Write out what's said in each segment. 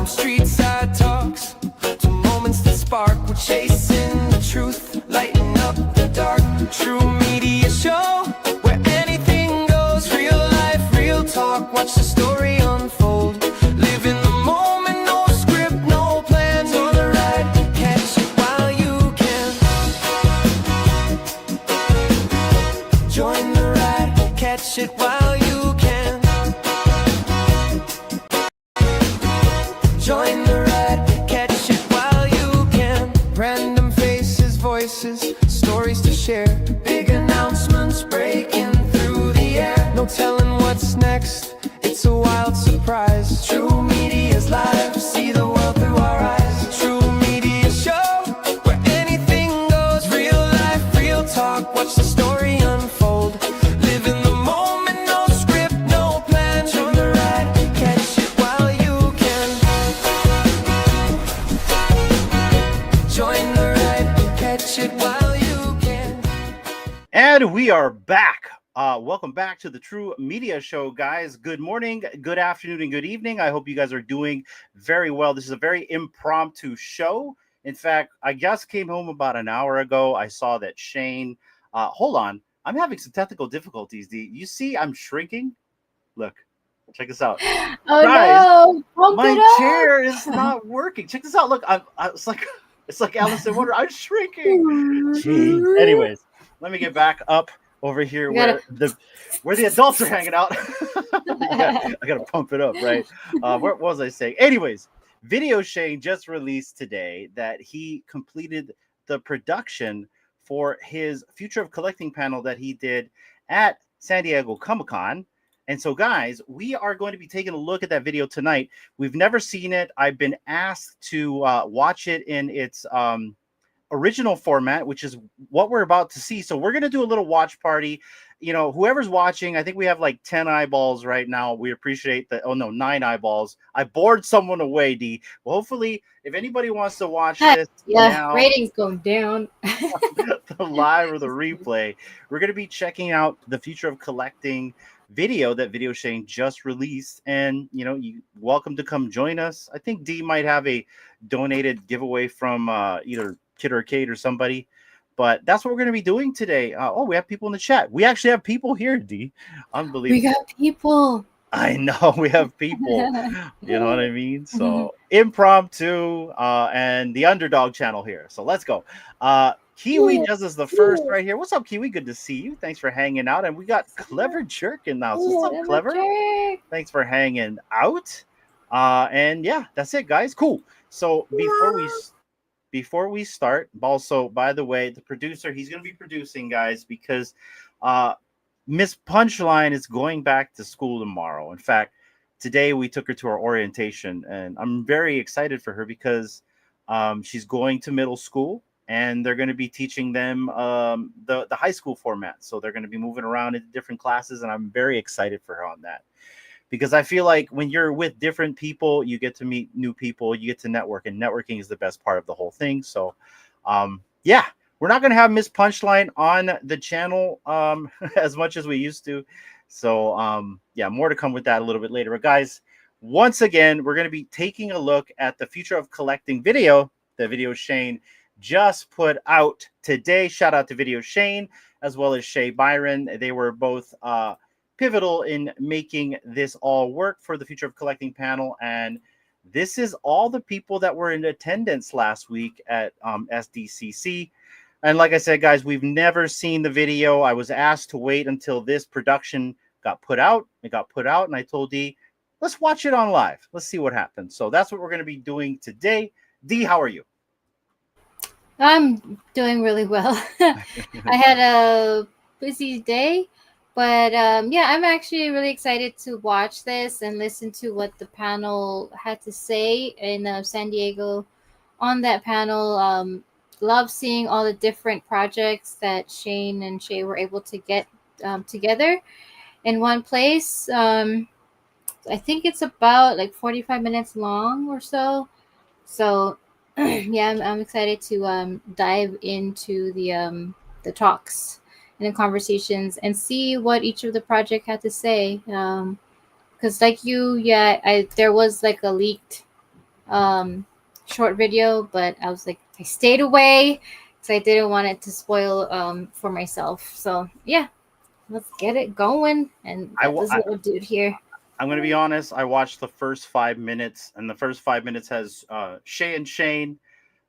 street side talks to moments that spark. We're chasing the truth, lighting up the dark. True media show where anything goes. Real life, real talk. Watch the story unfold. Live in the moment, no script, no plans. On the ride, catch it while you can. Join the ride, catch it while you can. Join the ride, catch it while you can. Random faces, voices, stories to share. Big announcements breaking through the air. No telling what's next, it's a wild surprise. True media's live, see the world through our eyes. True media show, where anything goes. Real life, real talk, watch the story unfold. Live in the moment, no script, no plan. Join the ride, catch it while you can. Join the ride, catch it while you can. And we are back. Welcome back to the True Media Show, guys. Good morning, good afternoon, and good evening. I hope you guys are doing very well. This is a very impromptu show. In fact, I just came home about an hour ago. I saw that Shane, hold on. I'm having some technical difficulties. Do you see I'm shrinking? Look, check this out. Oh Guys, no! Pump my it up! chair is not working. Check this out. Look, it's like Alice in Wonder. I'm shrinking. Jeez. Anyways, let me get back up over here where the adults are hanging out. I gotta pump it up, right? What was I saying? Anyways, Videoshane just released today that he completed the production for his Future of Collecting panel that he did at San Diego Comic-Con. And so, guys, we are going to be taking a look at that video tonight. We've never seen it. I've been asked to watch it in its original format, which is what we're about to see. So we're going to do a little watch party. You know, whoever's watching, I think we have like 10 eyeballs right now. We appreciate that. Oh no, 9 eyeballs. I bored someone away, D. Well, hopefully, if anybody wants to watch this now, ratings going down. the live or the replay, we're going to be checking out the Future of Collecting video that Videoshane just released. And, you know, you're welcome to come join us. I think D might have a donated giveaway from either Kid or Kate or somebody, but that's what we're going to be doing today. Oh, we have people in the chat. We actually have people here, D. Unbelievable. We got people. I know we have people. You know what I mean? So impromptu and the underdog channel here. So let's go. Kiwi does us the first right here. What's up, Kiwi? Good to see you. Thanks for hanging out. And we got Clever Jerk in the house. What's up, Clever? Thanks for hanging out. And yeah, that's it, guys. Cool. So before we start, also, by the way, the producer, he's going to be producing, guys, because Miss Punchline is going back to school tomorrow. In fact, today we took her to our orientation, and I'm very excited for her because she's going to middle school, and they're going to be teaching them the high school format. So they're going to be moving around into different classes, and I'm very excited for her on that. Because I feel like when you're with different people, you get to meet new people, you get to network, and networking is the best part of the whole thing. So, yeah, we're not going to have Miss Punchline on the channel as much as we used to. So, yeah, more to come with that a little bit later. But, guys, once again, we're going to be taking a look at the Future of Collecting video that Videoshane just put out today. Shout out to Videoshane as well as Shae Biron. They were both pivotal in making this all work for the Future of Collecting panel. And this is all the people that were in attendance last week at SDCC. And like I said, guys, we've never seen the video. I was asked to wait until this production got put out. It got put out, and I told D, let's watch it on live. Let's see what happens. So that's what we're going to be doing today. D, how are you? I'm doing really well. I had a busy day. But yeah, I'm actually really excited to watch this and listen to what the panel had to say in San Diego on that panel. Love seeing all the different projects that Shane and Shae were able to get together in one place. I think it's about like 45 minutes long or so. So yeah, I'm excited to dive into the talks and the conversations and see what each of the project had to say. Because like you, yeah, there was like a leaked short video, but I was like, I stayed away because I didn't want it to spoil for myself. So yeah, let's get it going and I, get this little dude here. I'm gonna be honest. I watched the first 5 minutes, and the first 5 minutes has Shae and Shane.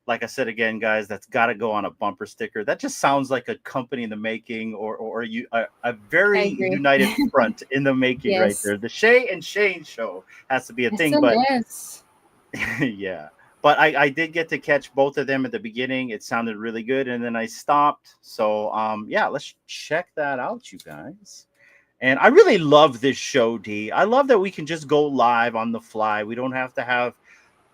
Like I said again, guys, that's got to go on a bumper sticker. That just sounds like a company in the making, or a I very agree. united front in the making right Yes, there. The Shae and Shane show has to be a thing, but SMS. yeah. But I did get to catch both of them at the beginning. It sounded really good, and then I stopped. So yeah, let's check that out, you guys. And I really love this show, D. I love that we can just go live on the fly. We don't have to have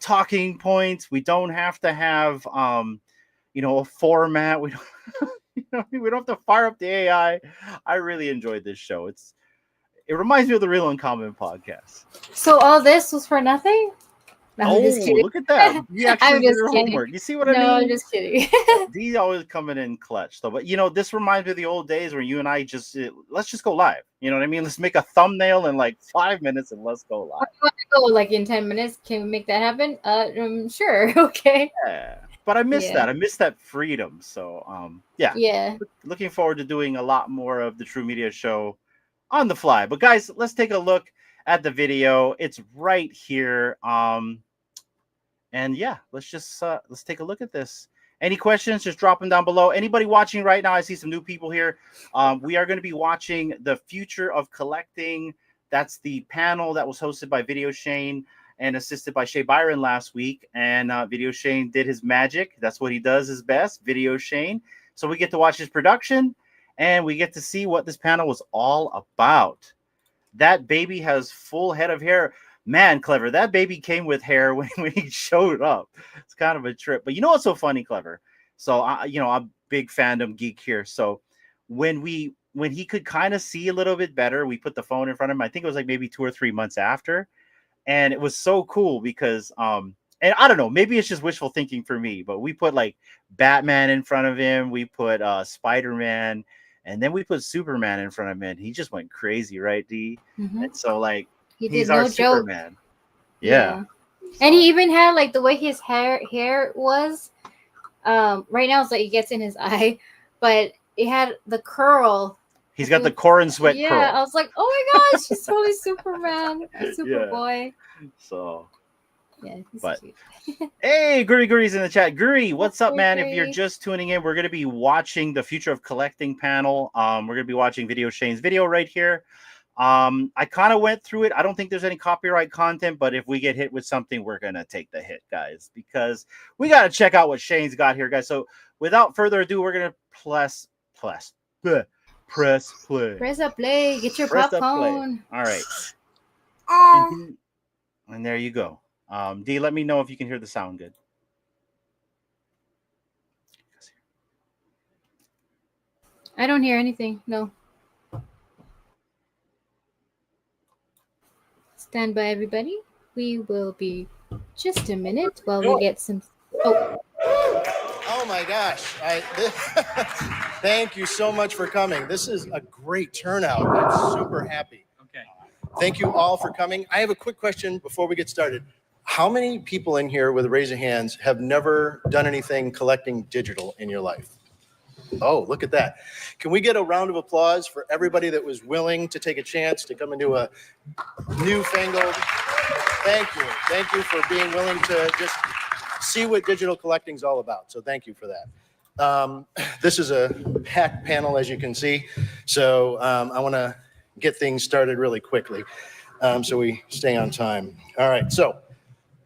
talking points. We don't have to have a format. We don't we don't have to fire up the AI. I really enjoyed this show. It reminds me of the Real Uncommon podcast. So all this was for nothing? No, I'm Oh, just kidding. look at that. You actually I'm did just your kidding. homework. You see what I No, I'm mean? just kidding. These always coming in clutch. So, but this reminds me of the old days where you and I just let's just go live. You know what I mean? Let's make a thumbnail in like 5 minutes and let's go live. You want to go like in 10 minutes? Can we make that happen? Sure. Okay. Yeah. But I miss Yeah. that. I miss that freedom. So, yeah. Yeah. Looking forward to doing a lot more of the True Media Show on the fly. But guys, let's take a look at the video. It's right here. And yeah, let's take a look at this. Any questions? Just drop them down below. Anybody watching right now? I see some new people here. We are going to be watching the future of collecting. That's the panel that was hosted by Videoshane and assisted by Shae Biron last week. And Videoshane did his magic. That's what he does his best, Videoshane. So we get to watch his production, and we get to see what this panel was all about. That baby has full head of hair. Man, Clever, that baby came with hair when he showed up. It's kind of a trip. But you know what's so funny, Clever? So, I'm a big fandom geek here. So when he could kind of see a little bit better, we put the phone in front of him. I think it was like maybe 2 or 3 months after. And it was so cool because, and I don't know, maybe it's just wishful thinking for me, but we put like Batman in front of him. We put Spider-Man, and then we put Superman in front of him. He just went crazy, right, D? Mm-hmm. And so, like, He he's did our no joke. Superman. Yeah. And he even had like the way his hair was. Right now it's like it gets in his eye, but it had the curl. He's got the Corin sweat Yeah, curl. I was like, oh my gosh, he's totally Superman, Superboy. So, yeah, he's but cute. hey, Guri's in the chat. Guri, what's up, Hey, man? Guri. If you're just tuning in, we're going to be watching the Future of Collecting panel. We're going to be watching Videoshane's video right here. I kind of went through it. I don't think there's any copyright content, but if we get hit with something, we're going to take the hit, guys, because we got to check out what Shane's got here, guys. So without further ado, we're going to press play. Press a play. Get your Press the play. popcorn. All right. And there you go. D, let me know if you can hear the sound good. I don't hear anything. No. Stand by, everybody. We will be just a minute while we get some. Oh my gosh. Thank you so much for coming. This is a great turnout. I'm super happy. Okay. Thank you all for coming. I have a quick question before we get started. How many people in here with a raise of hands have never done anything collecting digital in your life? Oh, look at that. Can we get a round of applause for everybody that was willing to take a chance to come into a newfangled? Thank you. Thank you for being willing to just see what digital collecting is all about. So thank you for that. This is a packed panel, as you can see. So I want to get things started really quickly so we stay on time. All right. So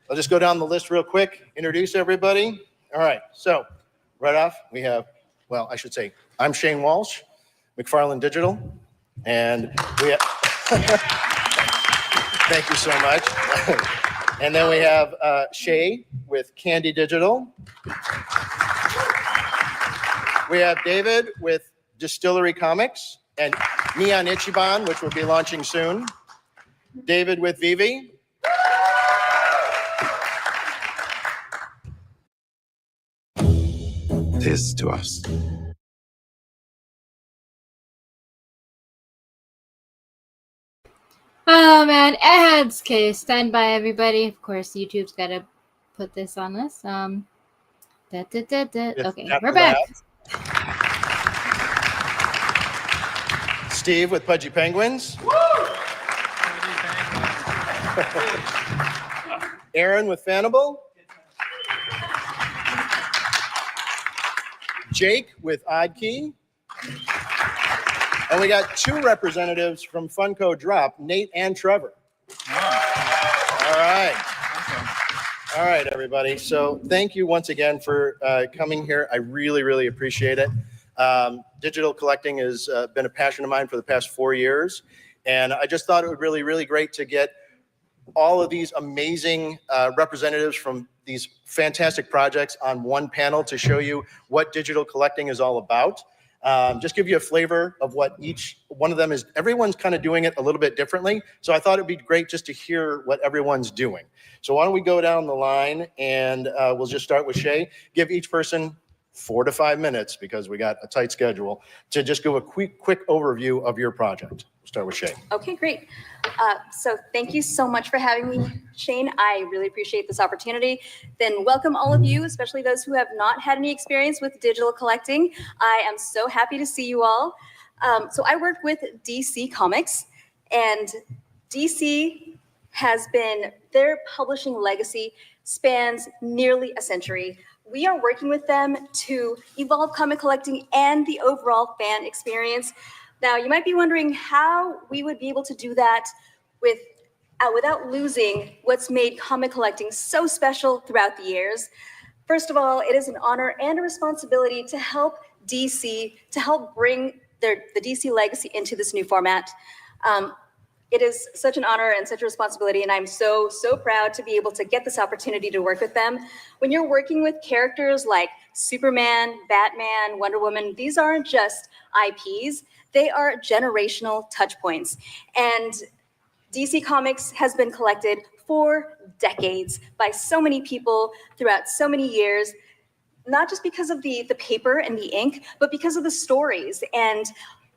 I'll just go down the list real quick, introduce everybody. All right. So right off, we have, well, I should say, I'm Shane Walsh, Mcfarlane Digital. And we have, thank you so much. And then we have Shae with Candy Digital. We have David with DSTLRY Comics and me on Ichiban, which will be launching soon. David with VeVe. This to us. Oh man, ads. Okay, stand by, everybody. Of course, YouTube's got to put this on us. Okay, Dapper we're back. Steve with Pudgy Penguins. Aaron with Fanable. Jake with OddKey. And we got 2 representatives from Funko Droppp, Nate and Trevor. All right. All right, everybody. So thank you once again for coming here. I really, really appreciate it. Digital collecting has been a passion of mine for the past 4 years. And I just thought it would really, really great to get all of these amazing representatives from these fantastic projects on one panel to show you what digital collecting is all about. Just give you a flavor of what each one of them is. Everyone's kind of doing it a little bit differently. So I thought it'd be great just to hear what everyone's doing. So why don't we go down the line and we'll just start with Shae. Give each person 4 to 5 minutes because we got a tight schedule to just give a quick overview of your project. We'll start with Shae. Okay, great. So thank you so much for having me, Shane. I really appreciate this opportunity. Then welcome all of you, especially those who have not had any experience with digital collecting. I am so happy to see you all. So I work with DC Comics, and DC has been, their publishing legacy spans nearly a century. We are working with them to evolve comic collecting and the overall fan experience. Now, you might be wondering how we would be able to do that without losing what's made comic collecting so special throughout the years. First of all, it is an honor and a responsibility to help DC, to help bring the DC legacy into this new format. It is such an honor and such a responsibility, and I'm so, so proud to be able to get this opportunity to work with them. When you're working with characters like Superman, Batman, Wonder Woman, these aren't just IPs, they are generational touch points. And DC Comics has been collected for decades by so many people throughout so many years, not just because of the paper and the ink, but because of the stories and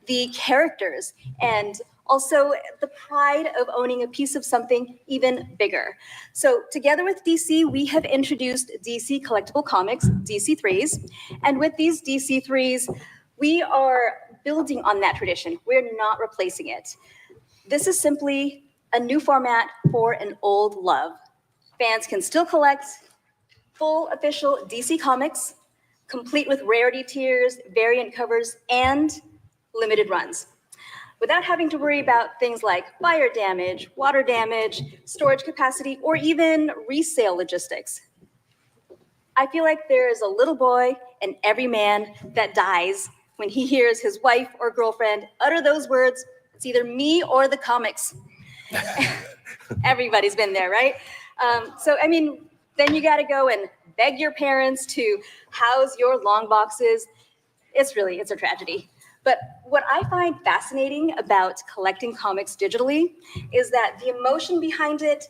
the characters, and also the pride of owning a piece of something even bigger. So together with DC, we have introduced DC Collectible Comics, DC3s. And with these DC3s, we are building on that tradition. We're not replacing it. This is simply a new format for an old love. Fans can still collect full official DC Comics, complete with rarity tiers, variant covers, and limited runs, without having to worry about things like fire damage, water damage, storage capacity, or even resale logistics. I feel like there is a little boy in every man that dies when he hears his wife or girlfriend utter those words, "It's either me or the comics." Everybody's been there, right? So, I mean, then you gotta go and beg your parents to house your long boxes. It's a tragedy. But what I find fascinating about collecting comics digitally is that the emotion behind it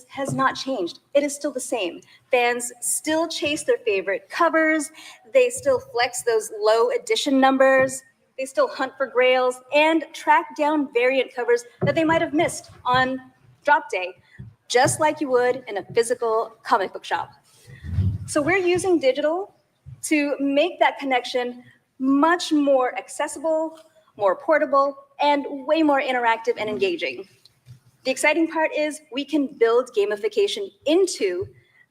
has not changed. It is still the same. Fans still chase their favorite covers. They still flex those low edition numbers. They still hunt for grails and track down variant covers that they might have missed on drop day, just like you would in a physical comic book shop. So we're using digital to make that connection much more accessible, more portable, and way more interactive and engaging. The exciting part is we can build gamification into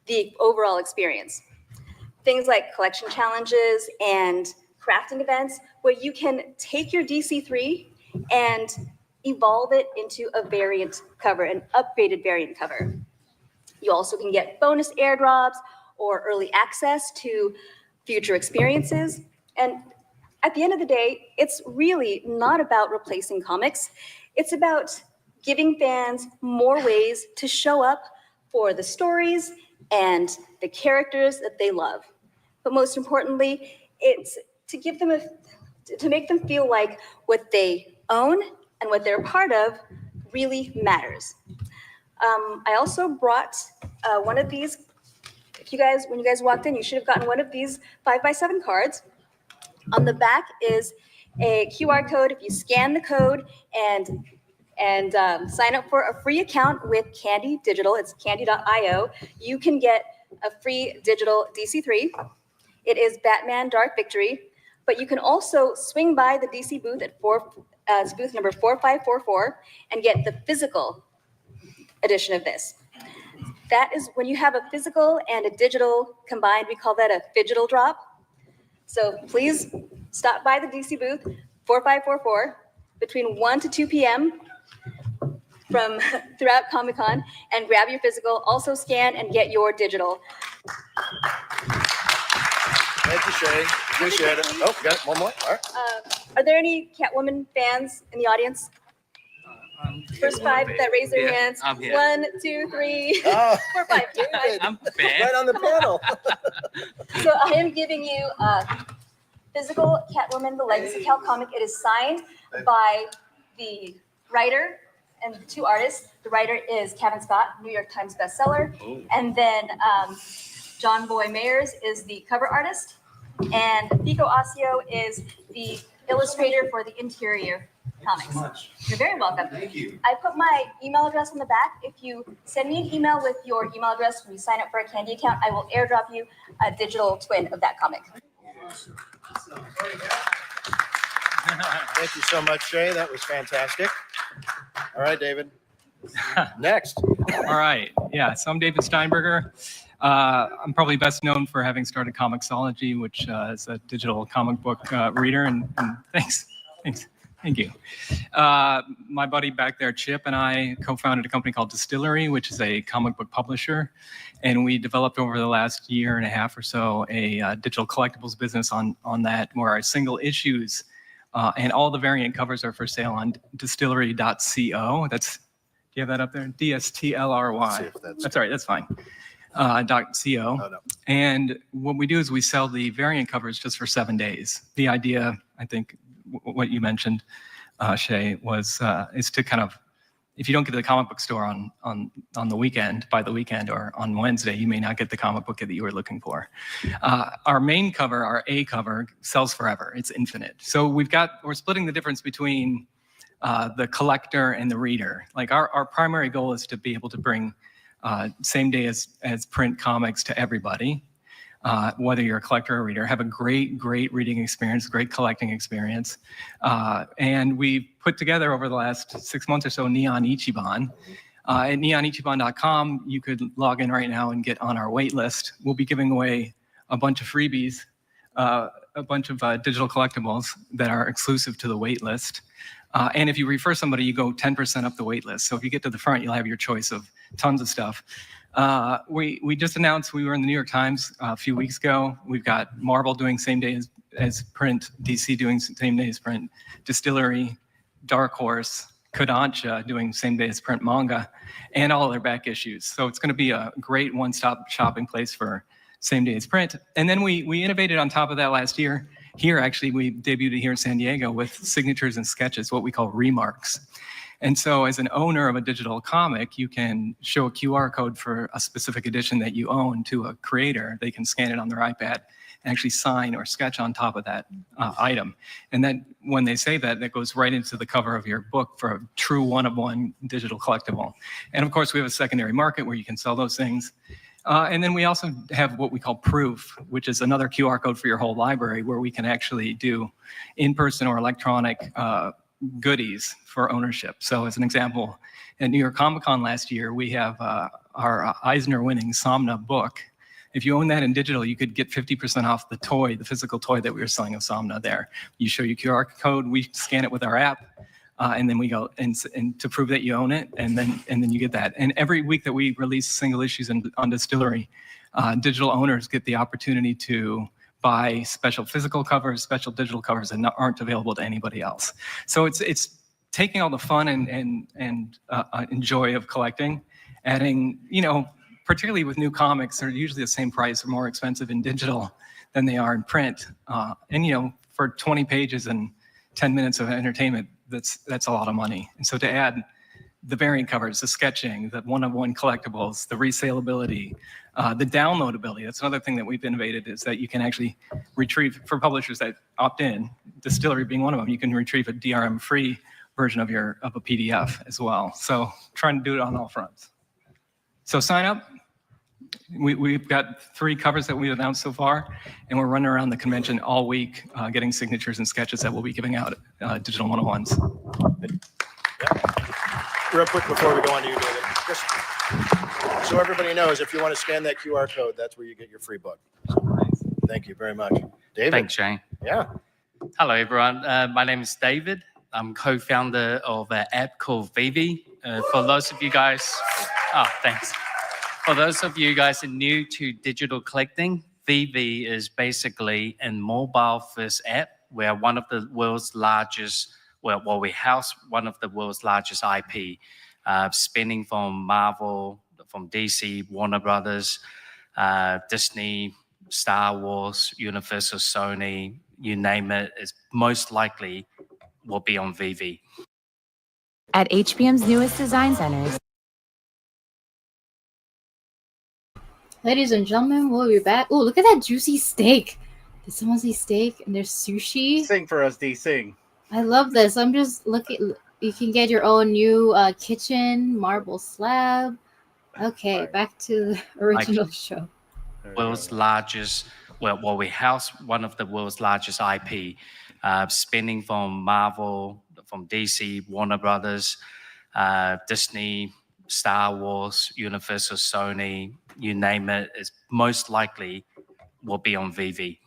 the overall experience. Things like collection challenges and crafting events where you can take your DC3 and evolve it into a variant cover, an upgraded variant cover. You also can get bonus airdrops or early access to future experiences. And at the end of the day, it's really not about replacing comics. It's about giving fans more ways to show up for the stories and the characters that they love. But most importantly, it's to give them to make them feel like what they own and what they're a part of really matters. I also brought one of these. When you guys walked in, you should have gotten one of these 5x7 cards. On the back is a QR code. If you scan the code and and sign up for a free account with Candy Digital. It's candy.io. You can get a free digital DC3. It is Batman Dark Victory, but you can also swing by the DC booth at booth number 4544 and get the physical edition of this. That is when you have a physical and a digital combined, we call that a phygital drop. So please stop by the DC booth 4544 between 1 to 2 p.m. from throughout Comic-Con and grab your physical, also scan and get your digital. Thank you, Shae. Appreciate it. Oh, got one more. All right. Are there any Catwoman fans in the audience? First 5 that raise their hands. I'm here. 1, 2, 3, Oh, 4, 5. David, I'm fan. right on the panel. So I am giving you physical Catwoman, the Legacy Cal comic. It is signed by the writer and the 2 artists. The writer is Kevin Scott, New York Times bestseller. And then John Boy Mayers is the cover artist. And Pico Asio is the illustrator for the interior comics. You're very welcome. Thank you. I put my email address on the back. If you send me an email with your email address when you sign up for a Candy account, I will airdrop you a digital twin of that comic. Thank you so much, Shae. That was fantastic. All right, David. Next. All right. Yeah. So I'm David Steinberger. I'm probably best known for having started Comixology, which is a digital comic book reader. And thanks. Thank you. My buddy back there, Chip, and I co-founded a company called DSTLRY, which is a comic book publisher. And we developed over the last year and a half or so a digital collectibles business on that, where our single issues and all the variant covers are for sale on DSTLRY.co. That's, do you have that up there? DSTLRY. See if that's That's all right. That's fine. .co. Oh, no. And what we do is we sell the variant covers just for 7 days. The idea, I think, what you mentioned, Shae, was is to kind of, if you don't get to the comic book store on the weekend, by the weekend, or on Wednesday, you may not get the comic book that you were looking for. Our main cover, our A cover, sells forever. It's infinite. So we're splitting the difference between the collector and the reader. Like our primary goal is to be able to bring same day as print comics to everybody. Whether you're a collector or reader, have a great reading experience, great collecting experience. And we put together over the last 6 months or so Neon Ichiban. At neonichiban.com, you could log in right now and get on our wait list. We'll be giving away a bunch of freebies, a bunch of digital collectibles that are exclusive to the wait list. And if you refer somebody, you go 10% up the wait list. So if you get to the front, you'll have your choice of tons of stuff. We just announced we were in the New York Times a few weeks ago. We've got Marvel doing same day as print, DC doing same day as print, DSTLRY, Dark Horse, Kodansha doing same day as print manga, and all their back issues. So it's going to be a great one-stop shopping place for same day as print. And then we innovated on top of that last year. Here, actually, we debuted here in San Diego with signatures and sketches, what we call remarks. And so as an owner of a digital comic, you can show a QR code for a specific edition that you own to a creator. They can scan it on their iPad and actually sign or sketch on top of that item. And then when they say that, that goes right into the cover of your book for a true one-of-one digital collectible. And of course, we have a secondary market where you can sell those things. And then we also have what we call proof, which is another QR code for your whole library, where we can actually do in-person or electronic goodies for ownership. So as an example, at New York Comic Con last year, we have our Eisner-winning Somna book. If you own that in digital, you could get 50% off the toy, the physical toy that we were selling of Somna there. You show your QR code, we scan it with our app, and then we go and to prove that you own it, and then you get that. And every week that we release single issues on DSTLRY, digital owners get the opportunity to buy special physical covers, special digital covers that aren't available to anybody else. So it's taking all the fun and joy of collecting, adding, particularly with new comics, they're usually the same price or more expensive in digital than they are in print. And for 20 pages and 10 minutes of entertainment, that's a lot of money. And so to add the variant covers, the sketching, the one-of-one collectibles, the resaleability, the downloadability. That's another thing that we've innovated, is that you can actually retrieve, for publishers that opt in, DSTLRY being one of them, you can retrieve a DRM-free version of a PDF as well. So trying to do it on all fronts. So sign up. We've got 3 covers that we've announced so far, and we're running around the convention all week getting signatures and sketches that we'll be giving out digital 101s. Real quick before we go on to you, David, just so everybody knows, if you want to scan that QR code, that's where you get your free book. So, thank you very much. David? Thanks, Shane. Yeah. Hello, everyone. My name is David. I'm co-founder of an app called VeVe. For those of you guys, thanks. For those of you guys who are new to digital collecting, VeVe is basically a mobile-first app where one of the world's largest, we house one of the world's largest IP, spanning from Marvel, from DC, Warner Brothers, Disney, Star Wars, Universal, Sony, you name it, is most likely will be on VeVe. At HBM's newest design centers. Ladies and gentlemen, we'll be back. Oh, look at that juicy steak. Did someone see steak? And there's sushi. Sing for us, D. Sing. I love this. I'm just looking. You can get your own new kitchen, marble slab. Okay, back to the original show. World's largest, we house one of the world's largest IP, spanning from Marvel, from DC, Warner Brothers, Disney, Star Wars, Universal, Sony, you name it, is most likely will be on VeVe.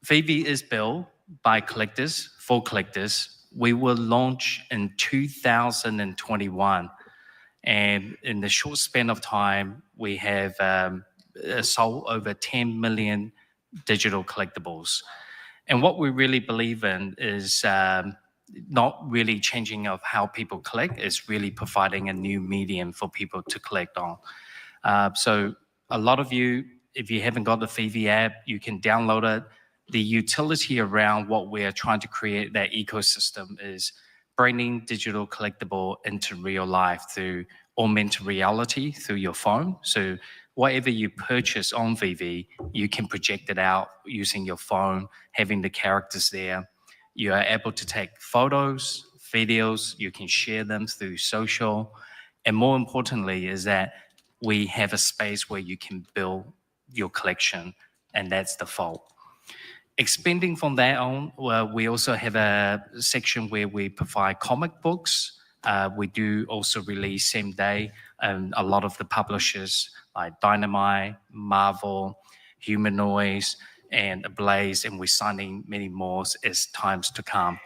VeVe is built by collectors, for collectors. We will launch in 2021. And in the short span of time, we have sold over 10 million digital collectibles. And what we really believe in is not really changing of how people collect, it's really providing a new medium for people to collect on. So a lot of you, if you haven't got the VeVe app, you can download it. The utility around what we're trying to create, that ecosystem, is bringing digital collectible into real life through augmented reality through your phone. So whatever you purchase on VeVe, you can project it out using your phone, having the characters there. You are able to take photos, videos, you can share them through social. And more importantly is that we have a space where you can build your collection, and that's the vault. Expanding from that on, we also have a section where we provide comic books. We do also release same day, and a lot of the publishers like Dynamite, Marvel, Humanoids, and Blaze, and we're signing many more as times to come.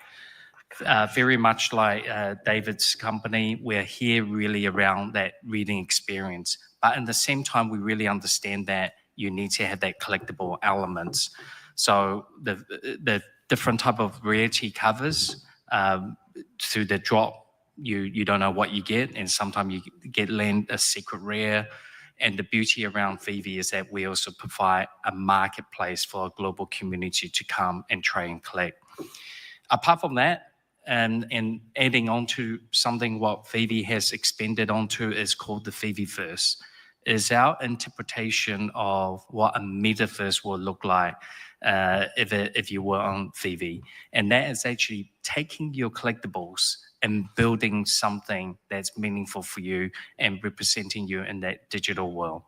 Very much like David's company, we're here really around that reading experience. But at the same time, we really understand that you need to have that collectible elements. So the different type of rarity covers through the Droppp, you don't know what you get, and sometimes you get land a secret rare. And the beauty around VeVe is that we also provide a marketplace for a global community to come and try and collect. Apart from that, and adding on to something what VeVe has expanded onto is called the VeVeverse, is our interpretation of what a metaverse will look like if you were on VeVe. And that is actually taking your collectibles and building something that's meaningful for you and representing you in that digital world.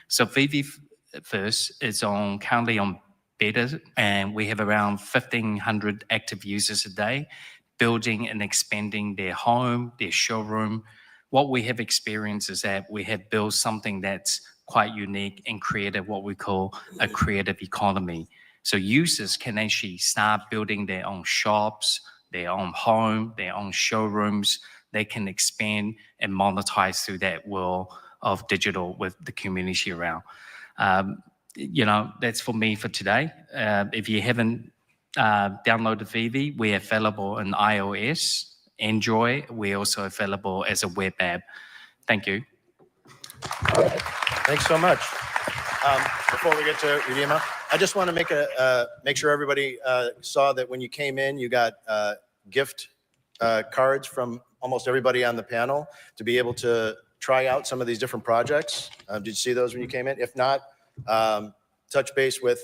So VeVeverse is currently on beta, and we have around 1,500 active users a day, building and expanding their home, their showroom. What we have experienced is that we have built something that's quite unique and created what we call a creative economy. So users can actually start building their own shops, their own home, their own showrooms. They can expand and monetize through that world of digital with the community around. That's for me for today. If you haven't downloaded VeVe, we're available on iOS, Android. We're also available as a web app. Thank you. Thanks so much. Before we get to Redeema, I just want to make sure everybody saw that when you came in, you got gift cards from almost everybody on the panel to be able to try out some of these different projects. Did you see those when you came in? If not, touch base with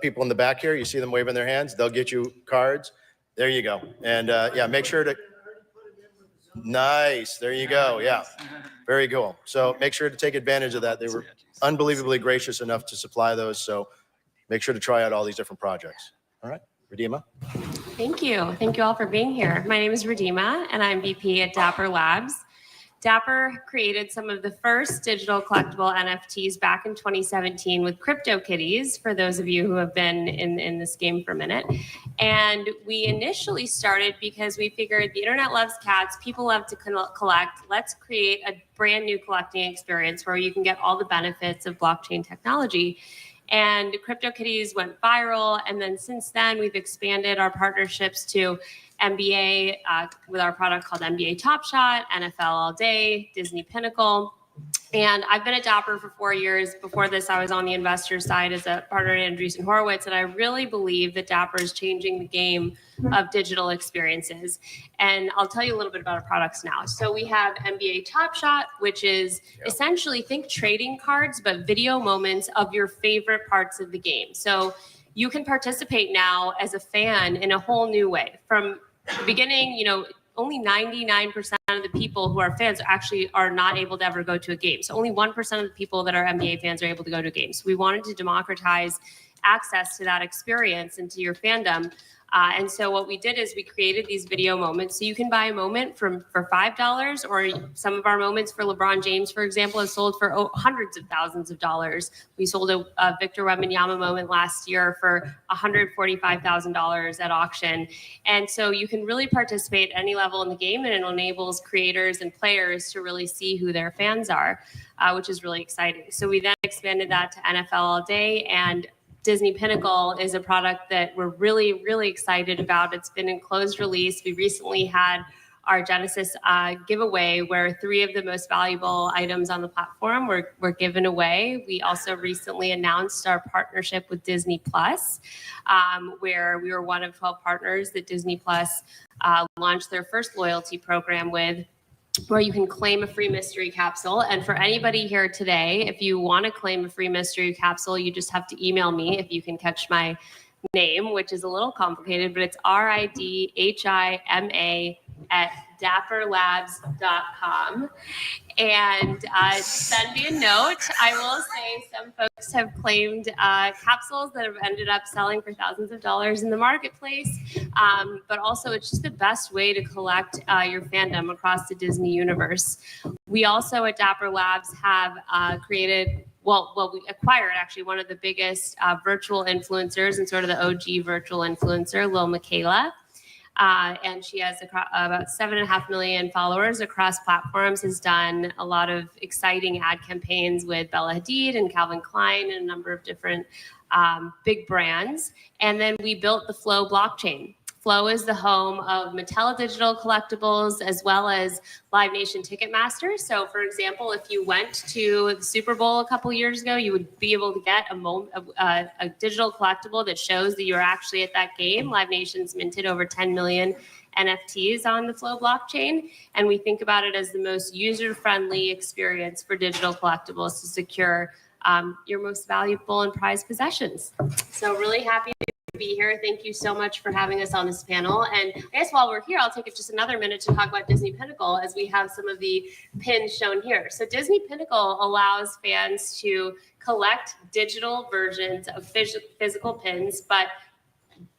people in the back here. You see them waving their hands. They'll get you cards. There you go. And yeah, make sure to Nice. There you go. Yeah. Very cool. So make sure to take advantage of that. They were unbelievably gracious enough to supply those. So make sure to try out all these different projects. All right. Redeema. Thank you. Thank you all for being here. My name is Redeema, and I'm VP at Dapper Labs. Dapper created some of the first digital collectible NFTs back in 2017 with CryptoKitties, for those of you who have been in this game for a minute. And we initially started because we figured the internet loves cats, people love to collect. Let's create a brand new collecting experience where you can get all the benefits of blockchain technology. And CryptoKitties went viral. And then since then, we've expanded our partnerships to NBA with our product called NBA Top Shot, NFL All Day, Disney Pinnacle. And I've been at Dapper for 4 years. Before this, I was on the investor side as a partner at Andreessen Horowitz. And I really believe that Dapper is changing the game of digital experiences. And I'll tell you a little bit about our products now. So we have NBA Top Shot, which is essentially, think trading cards, but video moments of your favorite parts of the game. So you can participate now as a fan in a whole new way. From the beginning, you know, only 99% of the people who are fans actually are not able to ever go to a game. So only 1% of the people that are NBA fans are able to go to games. So we wanted to democratize access to that experience and to your fandom. And so what we did is we created these video moments. So you can buy a moment for $5, or some of our moments for LeBron James, for example, has sold for hundreds of thousands of dollars. We sold a Victor Wembanyama moment last year for $145,000 at auction. And so you can really participate at any level in the game, and it enables creators and players to really see who their fans are, which is really exciting. So we then expanded that to NFL All Day, and Disney Pinnacle is a product that we're really, really excited about. It's been in closed release. We recently had our Genesis giveaway where 3 of the most valuable items on the platform were given away. We also recently announced our partnership with Disney Plus, where we were one of 12 partners that Disney Plus launched their first loyalty program with, where you can claim a free mystery capsule. And for anybody here today, if you want to claim a free mystery capsule, you just have to email me if you can catch my name, which is a little complicated, but it's ridhima@dapperlabs.com. And send me a note. I will say some folks have claimed capsules that have ended up selling for thousands of dollars in the marketplace. But also, it's just the best way to collect your fandom across the Disney universe. We also at Dapper Labs have created, we acquired actually one of the biggest virtual influencers and sort of the OG virtual influencer, Lil Michaela. And she has about 7.5 million followers across platforms, has done a lot of exciting ad campaigns with Bella Hadid and Calvin Klein and a number of different big brands. And then we built the Flow blockchain. Flow is the home of Mattel Digital Collectibles as well as Live Nation Ticketmaster. So, for example, if you went to the Super Bowl a couple years ago, you would be able to get a digital collectible that shows that you're actually at that game. Live Nation's minted over 10 million NFTs on the Flow blockchain. And we think about it as the most user-friendly experience for digital collectibles to secure your most valuable and prized possessions. So really happy to be here. Thank you so much for having us on this panel. And I guess while we're here, I'll take just another minute to talk about Disney Pinnacle as we have some of the pins shown here. So Disney Pinnacle allows fans to collect digital versions of physical pins, but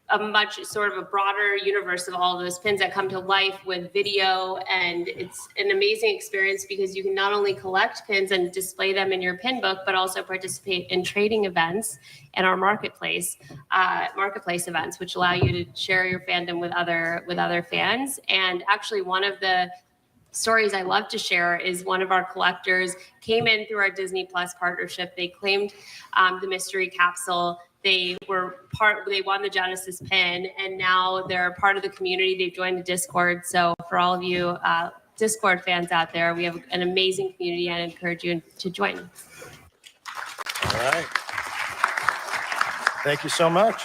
a much sort of a broader universe of all of those pins that come to life with video. And it's an amazing experience because you can not only collect pins and display them in your pin book, but also participate in trading events and our marketplace events, which allow you to share your fandom with other fans. And actually one of the stories I love to share is one of our collectors came in through our Disney Plus partnership. They claimed the mystery capsule. They won the Genesis pin, and now they're part of the community. They've joined the Discord. So for all of you Discord fans out there, we have an amazing community, and I encourage you to join. All right. Thank you so much.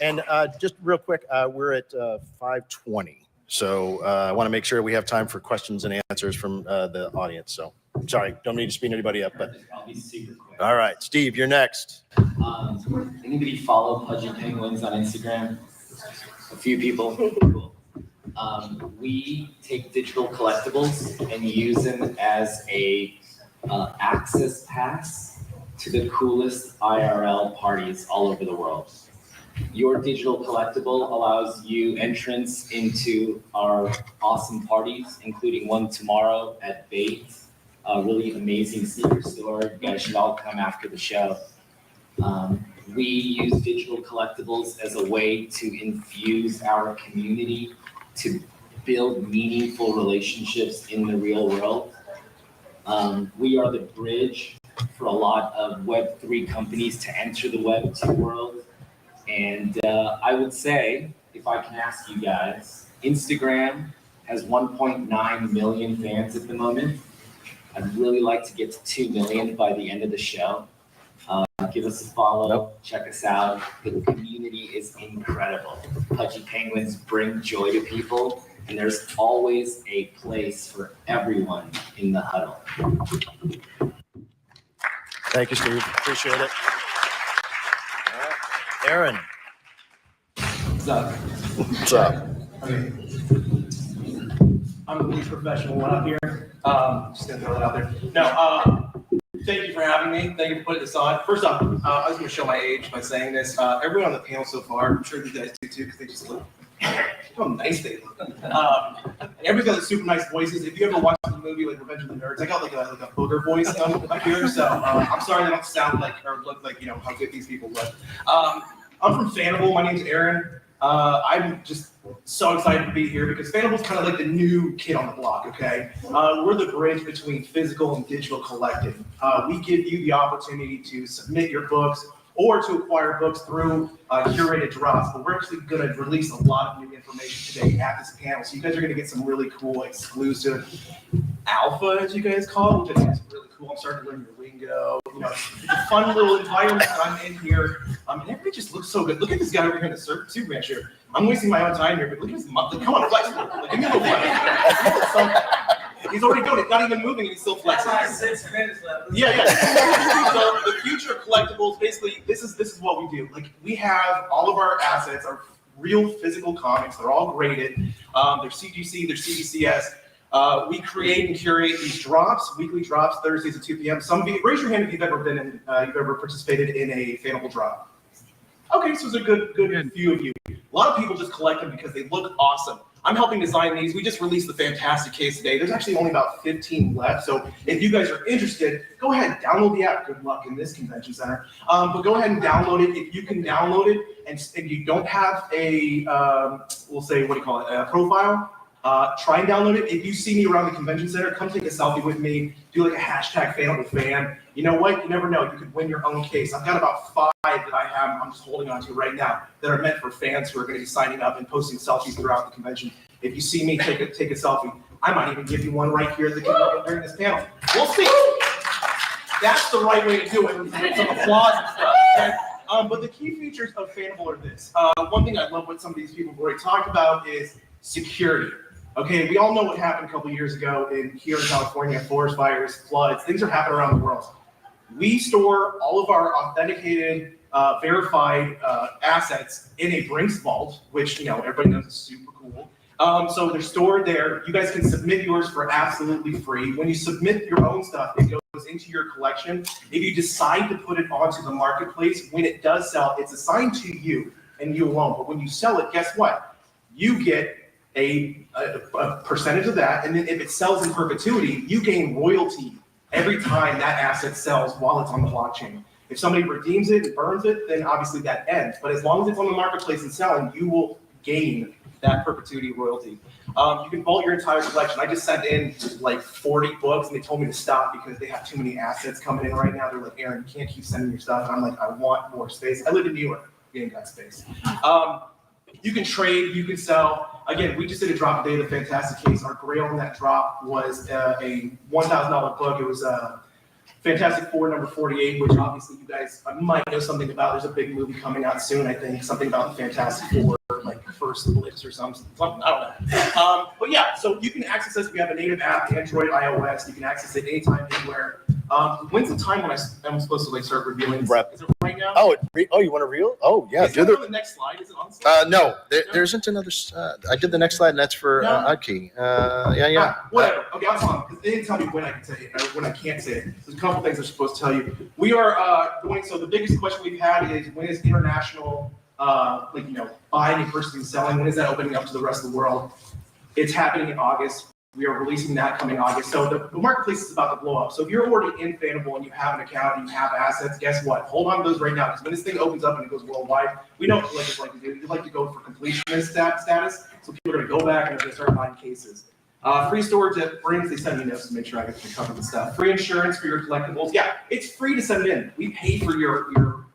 And just real quick, we're at 5:20. So I want to make sure we have time for questions and answers from the audience. So sorry, don't need to speed anybody up, but I'll be super quick. All right, Steve, you're next. Anybody follow Pudgy Penguins on Instagram? A few people. Cool. We take digital collectibles and use them as a access pass to the coolest IRL parties all over the world. Your digital collectible allows you entrance into our awesome parties, including one tomorrow at VeVe, a really amazing sneaker store. You guys should all come after the show. We use digital collectibles as a way to infuse our community, to build meaningful relationships in the real world. We are the bridge for a lot of Web3 companies to enter the Web2 world. And I would say, if I can ask you guys, Instagram has 1.9 million fans at the moment. I'd really like to get to 2 million by the end of the show. Give us a follow, check us out. The community is incredible. Pudgy Penguins bring joy to people, and there's always a place for everyone in the huddle. Thank you, Steve. Appreciate it. All right. Aaron. What's up? What's up? Okay. I'm the lead professional one up here. Just gonna throw that out there. No, thank you for having me. Thank you for putting this on. First off, I was gonna show my age by saying this. Everyone on the panel so far, I'm sure you guys do too, because they just look how nice they look. Everybody's got super nice voices. If you ever watched the movie like Revenge of the Nerds, I got like a booger voice up here. So I'm sorry they don't sound like or look like how good these people look. I'm from Fanable. My name's Aaron. I'm just so excited to be here because Fanable's kind of like the new kid on the block, okay? We're the bridge between physical and digital collecting. We give you the opportunity to submit your books or to acquire books through curated drops, but we're actually gonna release a lot of new information today at this panel. So you guys are gonna get some really cool exclusive alpha, as you guys call it, which I think is really cool. I'm starting to learn your lingo. It's a fun little environment that I'm in here. And everybody just looks so good. Look at this guy over here in the Superman shirt. I'm wasting my own time here, but look at his muscle. Come on, flex. Like, give me a little flex. He's already doing it, not even moving, and he's still flexing. 6 minutes left. Yeah. So the future of collectibles, basically, this is what we do. Like, we have all of our assets, our real physical comics. They're all graded. They're CGC, they're CGCS. We create and curate these drops, weekly drops, Thursdays at 2 p.m. Some of you, raise your hand if you've ever been in, you've ever participated in a Fanable drop. Okay, so there's a good few of you. A lot of people just collect them because they look awesome. I'm helping design these. We just released the fantastic case today. There's actually only about 15 left. So if you guys are interested, go ahead and download the app. Good luck in this convention center. But go ahead and download it. If you can download it and you don't have a, we'll say, what do you call it, a profile, try and download it. If you see me around the convention center, come take a selfie with me. Do like a hashtag Fanable fan. You know what? You never know. You could win your own case. I've got about 5 that I have. I'm just holding on to right now that are meant for fans who are going to be signing up and posting selfies throughout the convention. If you see me take a selfie, I might even give you one right here during this panel. We'll see. That's the right way to do it. With some applause and stuff. Okay? But the key features of Fanable are this. One thing I love what some of these people have already talked about is security. Okay, we all know what happened a couple years ago here in California, forest fires, floods, things are happening around the world. We store all of our authenticated, verified assets in a Brinks vault, which everybody knows is super cool. So they're stored there. You guys can submit yours for absolutely free. When you submit your own stuff, it goes into your collection. If you decide to put it onto the marketplace, when it does sell, it's assigned to you and you alone. But when you sell it, guess what? You get a percentage of that, and then if it sells in perpetuity, you gain royalty every time that asset sells while it's on the blockchain. If somebody redeems it and burns it, then obviously that ends. But as long as it's on the marketplace and selling, you will gain that perpetuity royalty. You can vault your entire collection. I just sent in like 40 books, and they told me to stop because they have too many assets coming in right now. They're like, Aaron, you can't keep sending your stuff. And I'm like, I want more space. I live in New York. We ain't got space. You can trade, you can sell. Again, we just did a drop today, the fantastic case. Our grail on that drop was a $1,000 book. It was Fantastic Four number 48, which obviously you guys might know something about. There's a big movie coming out soon, I think, something about the Fantastic Four, like First Bliss or something, I don't know. But yeah, so you can access this. We have a native app, Android, iOS. You can access it anytime, anywhere. When's the time when I'm supposed to like start revealing this? Rep. Is it right now? Oh, you want to reel? Oh, yeah. Is Do it on the. the next slide? Is it on the slide? No, there isn't another. I did the next slide, and that's for OddKey. Yeah. Whatever. Okay, I'll tell them because they didn't tell me when I can say it or when I can't say it. There's a couple things they're supposed to tell you. We are going. So the biggest question we've had is when is international, buying and purchasing and selling? When is that opening up to the rest of the world? It's happening in August. We are releasing that coming August. So the marketplace is about to blow up. So if you're already in Fanable and you have an account and you have assets, guess what? Hold on to those right now because when this thing opens up and it goes worldwide, we know what collectors like to do. You like to go for completionist status. So people are going to go back and they're going to start buying cases. Free storage at Brings. They send me notes to make sure I get to cover the stuff. Free insurance for your collectibles. Yeah, it's free to send it in. We pay for your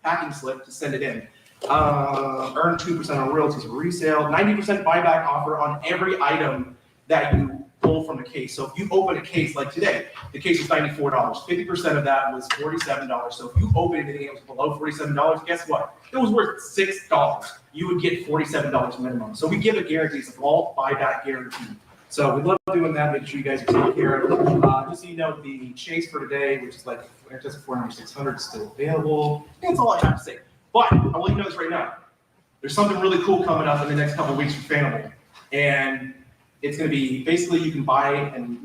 packing slip to send it in. Earn 2% on royalties for resale. 90% buyback offer on every item that you pull from a case. So if you open a case like today, the case was $94. 50% of that was $47. So if you open anything that was below $47, guess what? It was worth $6. You would get $47 minimum. So we give a guarantee. It's a vault buyback guarantee. So we love doing that, making sure you guys are taken care of. Just so you know, the chase for today, which is like just 400-600, is still available. That's all I have to say. But I'll let you know this right now. There's something really cool coming up in the next couple of weeks for Fanable. And it's going to be basically you can buy and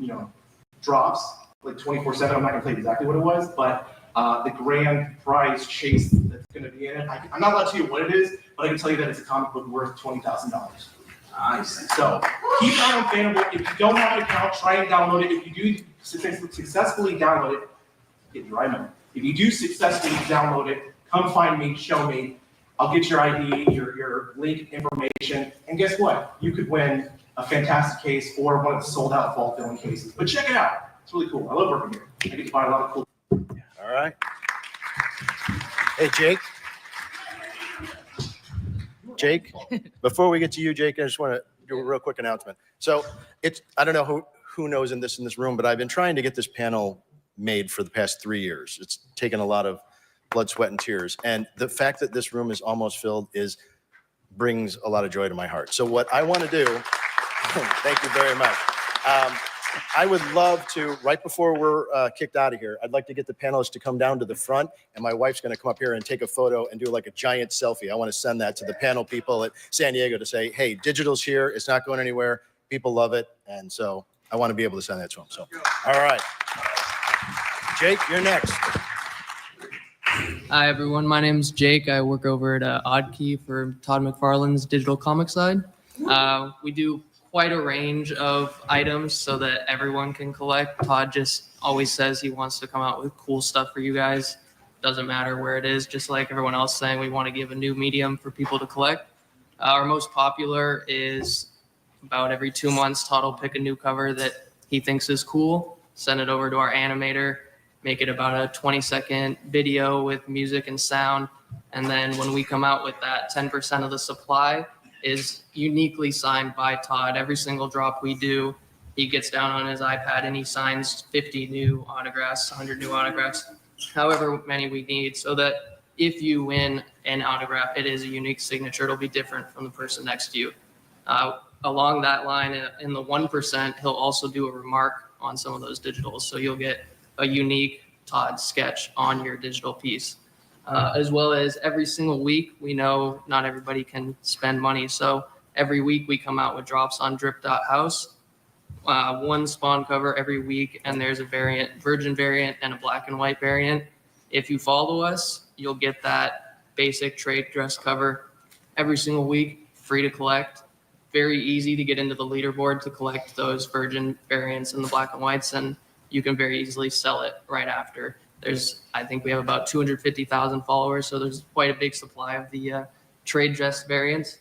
drops like 24/7. I'm not going to tell you exactly what it was, but the grand prize chase that's going to be in it. I'm not allowed to tell you what it is, but I can tell you that it's a comic book worth $20,000. Nice. So keep an eye on Fanable. If you don't have an account, try and download it. If you do successfully download it, get your iMemo. If you do successfully download it, come find me, show me. I'll get your ID, your link information, and guess what? You could win a fantastic case or one of the sold out vault filling cases. But check it out. It's really cool. I love working here. I get to buy a lot of cool. All right. Hey, Jake, before we get to you, Jake, I just want to do a real quick announcement. So I don't know who knows in this room, but I've been trying to get this panel made for the past 3 years. It's taken a lot of blood, sweat, and tears. And the fact that this room is almost filled brings a lot of joy to my heart. So what I want to do, thank you very much. I would love to, right before we're kicked out of here, I'd like to get the panelists to come down to the front, and my wife's going to come up here and take a photo and do like a giant selfie. I want to send that to the panel people at San Diego to say, hey, digital's here. It's not going anywhere. People love it. And so I want to be able to send that to them. So, all right. Jake, you're next. Hi, everyone. My name is Jake. I work over at OddKey for Todd McFarlane's digital comic side. We do quite a range of items so that everyone can collect. Todd just always says he wants to come out with cool stuff for you guys. Doesn't matter where it is, just like everyone else saying we want to give a new medium for people to collect. Our most popular is about every 2 months, Todd will pick a new cover that he thinks is cool, send it over to our animator, make it about a 20-second video with music and sound. And then when we come out with that, 10% of the supply is uniquely signed by Todd. Every single drop we do, he gets down on his iPad and he signs 50 new autographs, 100 new autographs, however many we need, so that if you win an autograph, it is a unique signature. It'll be different from the person next to you. Along that line, in the 1%, he'll also do a remark on some of those digitals. So you'll get a unique Todd sketch on your digital piece. As well as every single week, we know not everybody can spend money. So every week we come out with drops on drip.house, one spawn cover every week. And there's a variant, virgin variant and a black and white variant. If you follow us, you'll get that basic trade dress cover every single week, free to collect. Very easy to get into the leaderboard to collect those virgin variants and the black and whites. And you can very easily sell it right after. I think we have about 250,000 followers, so there's quite a big supply of the trade dress variants.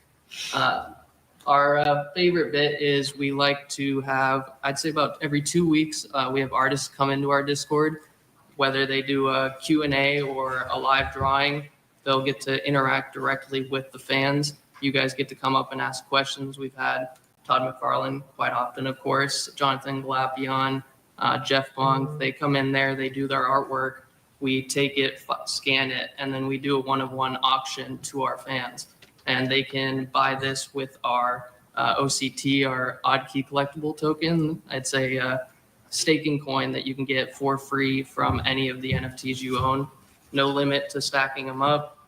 Our favorite bit is we like to have, I'd say about every 2 weeks, we have artists come into our Discord, whether they do a Q&A or a live drawing, they'll get to interact directly with the fans. You guys get to come up and ask questions. We've had Todd McFarlane quite often, of course, Jonathan Glapion, Jeff Bunk. They come in there, they do their artwork, we take it, scan it, and then we do a one-of-one auction to our fans. And they can buy this with our OCT, our OddKey collectible token. I'd say staking coin that you can get for free from any of the NFTs you own. No limit to stacking them up.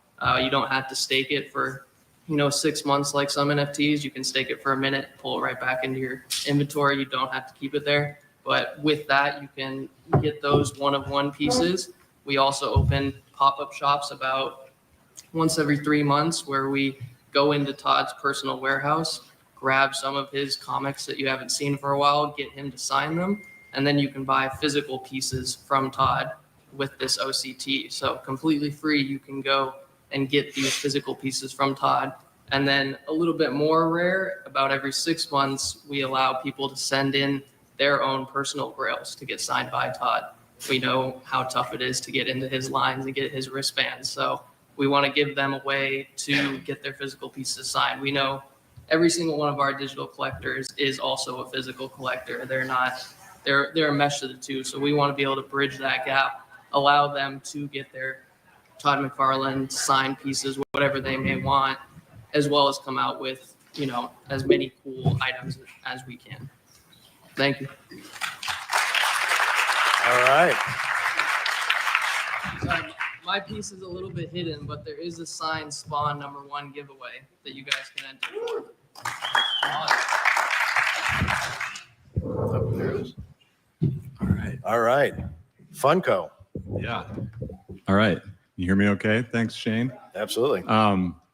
You don't have to stake it for 6 months like some NFTs. You can stake it for a minute, pull it right back into your inventory. You don't have to keep it there. But with that, you can get those one-of-one pieces. We also open pop-up shops about once every 3 months where we go into Todd's personal warehouse, grab some of his comics that you haven't seen for a while, get him to sign them, and then you can buy physical pieces from Todd with this OCT. So completely free, you can go and get these physical pieces from Todd. And then a little bit more rare, about every 6 months, we allow people to send in their own personal grails to get signed by Todd. We know how tough it is to get into his lines and get his wristbands. So we want to give them a way to get their physical pieces signed. We know every single one of our digital collectors is also a physical collector. They're a mesh of the two. So we want to be able to bridge that gap, allow them to get their Todd McFarlane signed pieces, whatever they may want, as well as come out with, as many cool items as we can. Thank you. All right. My piece is a little bit hidden, but there is a signed Spawn #1 giveaway that you guys can enter for. Oh, there it is. All right. All right. Funko. Yeah. All right. You hear me okay? Thanks, Shane. Absolutely.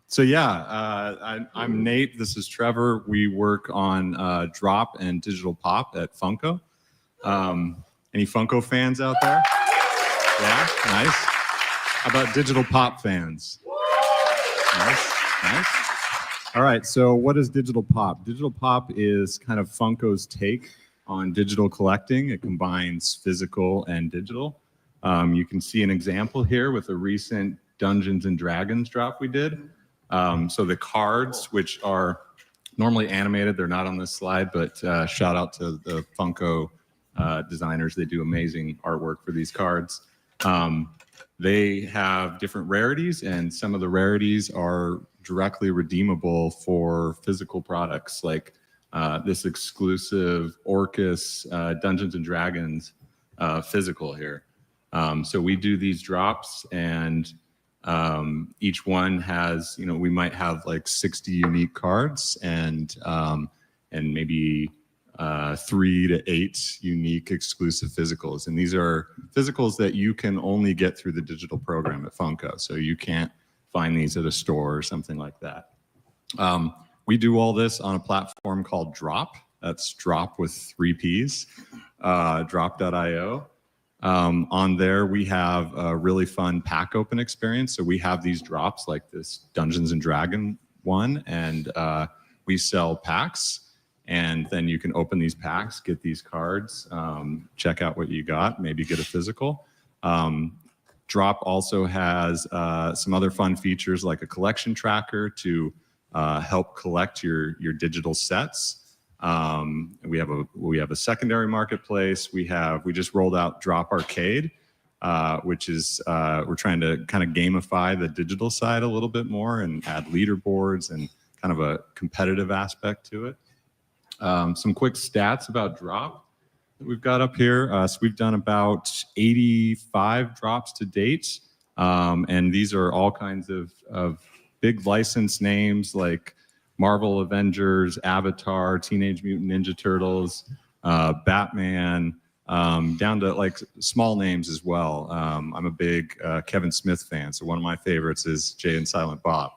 So yeah, I'm Nate. This is Trevor. We work on Droppp and Digital Pop at Funko. Any Funko fans out there? Yeah, nice. How about Digital Pop fans? Nice, nice. All right, so what is Digital Pop? Digital Pop is kind of Funko's take on digital collecting. It combines physical and digital. You can see an example here with a recent Dungeons and Dragons drop we did. So the cards, which are normally animated, they're not on this slide, but shout out to the Funko designers. They do amazing artwork for these cards. They have different rarities, and some of the rarities are directly redeemable for physical products, like this exclusive Orcus Dungeons and Dragons physical here. So we do these drops, and each one has, we might have like 60 unique cards, and maybe 3 to 8 unique exclusive physicals. And these are physicals that you can only get through the digital program at Funko. So you can't find these at a store or something like that. We do all this on a platform called Droppp. That's Droppp with 3 Ps, Droppp.io. On there, we have a really fun pack open experience. So we have these drops like this Dungeons and Dragon one, and we sell packs. And then you can open these packs, get these cards, check out what you got, maybe get a physical. Droppp also has some other fun features like a collection tracker to help collect your digital sets. We have a secondary marketplace. We just rolled out Droppp Arcade, which is we're trying to kind of gamify the digital side a little bit more and add leaderboards and kind of a competitive aspect to it. Some quick stats about Droppp that we've got up here. So we've done about 85 drops to date. And these are all kinds of big license names like Marvel Avengers, Avatar, Teenage Mutant Ninja Turtles, Batman, down to like small names as well. I'm a big Kevin Smith fan, so one of my favorites is Jay and Silent Bob.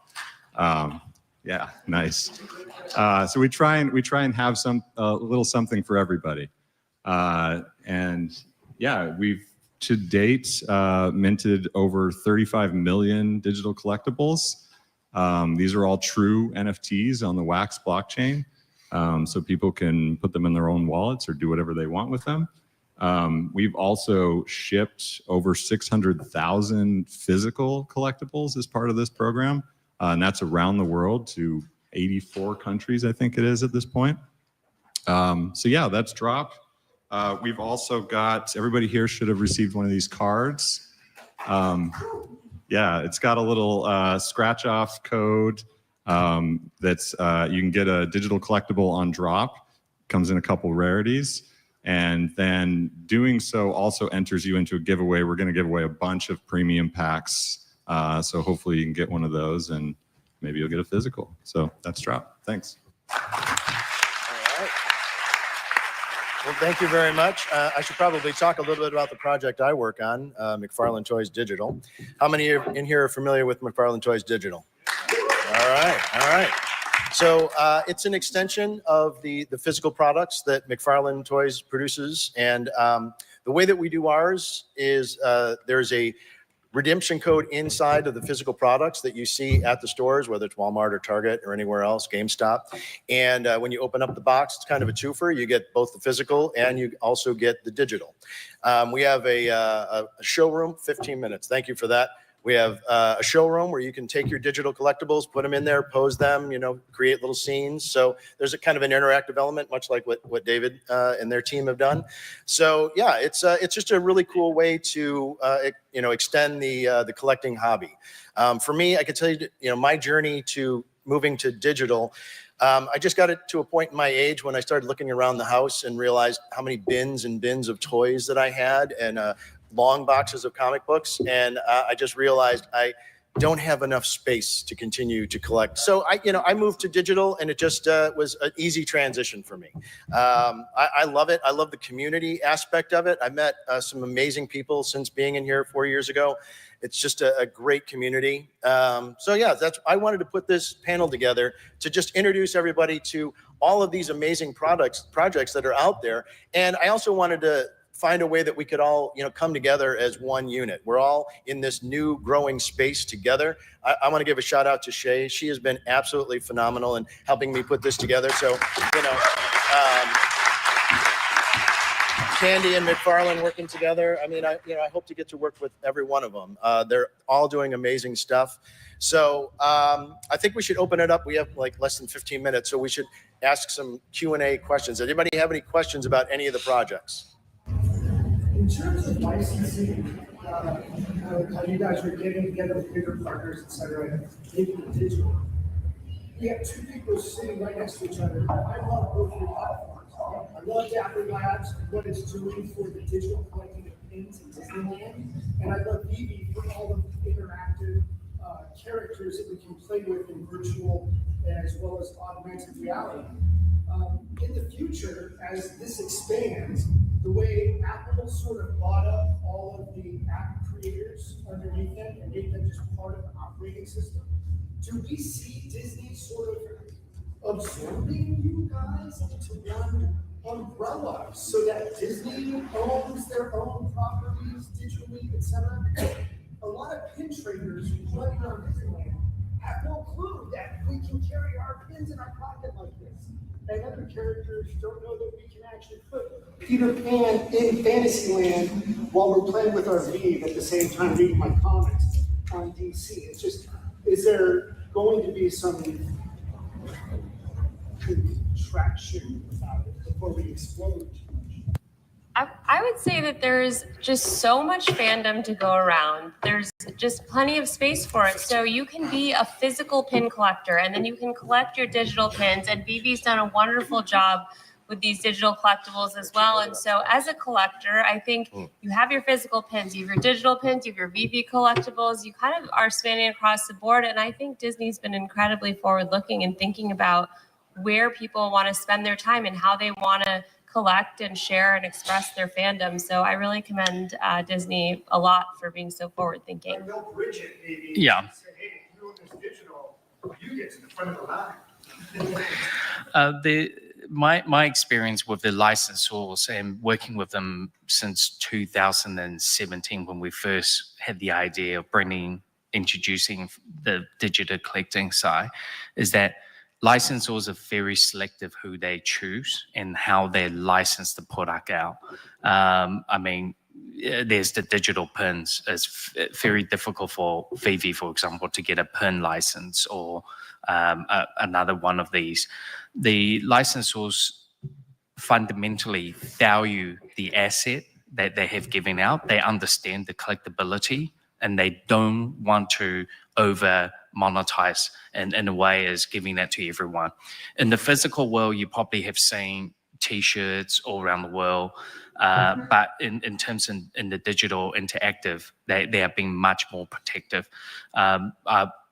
Yeah, nice. So we try and have a little something for everybody. And yeah, we've to date minted over 35 million digital collectibles. These are all true NFTs on the Wax blockchain. So people can put them in their own wallets or do whatever they want with them. We've also shipped over 600,000 physical collectibles as part of this program. And that's around the world to 84 countries, I think it is at this point. So yeah, that's Droppp. We've also got, everybody here should have received one of these cards. Yeah, it's got a little scratch off code that's, you can get a digital collectible on Droppp. Comes in a couple rarities. And then doing so also enters you into a giveaway. We're going to give away a bunch of premium packs. So hopefully you can get one of those and maybe you'll get a physical. So that's Droppp. Thanks. All right. Well, thank you very much. I should probably talk a little bit about the project I work on, Mcfarlane Toys Digital. How many in here are familiar with Mcfarlane Toys Digital? All right, all right. So it's an extension of the physical products that Mcfarlane Toys produces. And the way that we do ours is there's a redemption code inside of the physical products that you see at the stores, whether it's Walmart or Target or anywhere else, GameStop. And when you open up the box, it's kind of a twofer. You get both the physical and you also get the digital. We have a showroom, 15 minutes. Thank you for that. We have a showroom where you can take your digital collectibles, put them in there, pose them, you know, create little scenes. So there's a kind of an interactive element, much like what David and their team have done. So yeah, it's just a really cool way to you know, extend the collecting hobby. For me, I could tell you, you know, my journey to moving to digital. I just got it to a point in my age when I started looking around the house and realized how many bins and bins of toys that I had, and long boxes of comic books, and I just realized I don't have enough space to continue to collect. So I moved to digital, and it just was an easy transition for me. I love it. I love the community aspect of it. I met some amazing people since being in here 4 years ago. It's just a great community. So yeah, I wanted to put this panel together to just introduce everybody to all of these amazing projects that are out there. And I also wanted to find a way that we could all, you know, come together as one unit. We're all in this new growing space together. I want to give a shout out to Shae. She has been absolutely phenomenal in helping me put this together. So, you know, Candy and Mcfarlane working together. I mean, I hope to get to work with every one of them. They're all doing amazing stuff. So I think we should open it up. We have like less than 15 minutes, so we should ask some Q&A questions. Does anybody have any questions about any of the projects? In terms of licensing, how you guys are getting together with bigger partners, et cetera, making it digital. We have two people sitting right next to each other. I love both your platforms. I love Dapper Labs and what it's doing for the digital collecting of pins in Disneyland. And I love VeVe for all of the interactive characters that we can play with in virtual as well as augmented reality. In the future, as this expands, the way Apple sort of bought up all of the app creators underneath them and made them just part of the operating system, do we see Disney sort of absorbing you guys into one umbrella so that Disney owns their own properties digitally, etc.? A lot of pin traders running around Disneyland have no clue that we can carry our pins in our pocket like this. And other characters don't know that we can actually put Peter Pan in Fantasyland while we're playing with our VeVe at the same time reading my comics on DC. It's just, is there going to be some traction about it before we explode too much? I would say that there's just so much fandom to go around. There's just plenty of space for it. So you can be a physical pin collector, and then you can collect your digital pins. And VeVe's done a wonderful job with these digital collectibles as well. And so as a collector, I think you have your physical pins, you have your digital pins, you have your VeVe collectibles. You kind of are spanning across the board. And I think Disney's been incredibly forward-looking and thinking about where people want to spend their time and how they want to collect and share and express their fandom. So I really commend Disney a lot for being so forward thinking. They'll bridge it, maybe. Yeah. Say, hey, if you own this digital, you get to the front of the line. My experience with the licensors and working with them since 2017, when we first had the idea of introducing the digital collecting side, is that licensors are very selective who they choose and how they license the product out. I mean, there's the digital pins. It's very difficult for VeVe, for example, to get a pin license or another one of these. The licensors fundamentally value the asset that they have given out. They understand the collectability, and they don't want to over monetize in a way as giving that to everyone. In the physical world, you probably have seen T-shirts all around the world. But in terms in the digital interactive, they are being much more protective.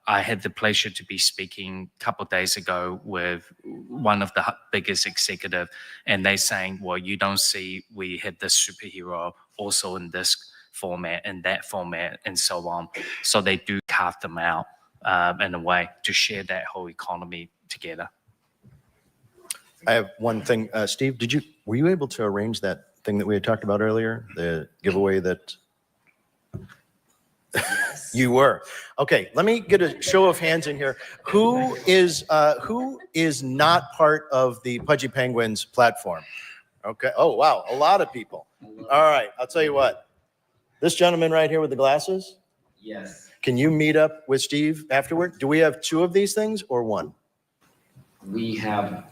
I had the pleasure to be speaking a couple of days ago with one of the biggest executive, and they saying, well, you don't see we have this superhero also in this format and that format and so on. So they do carve them out in a way to share that whole economy together. I have one thing, Steve, were you able to arrange that thing that we had talked about earlier, the giveaway that? Yes. You were. Okay, let me get a show of hands in here. Who is not part of the Pudgy Penguins platform? Okay. Oh, wow. A lot of people. All right. I'll tell you what. This gentleman right here with the glasses? Yes. Can you meet up with Steve afterward? Do we have 2 of these things or 1? We have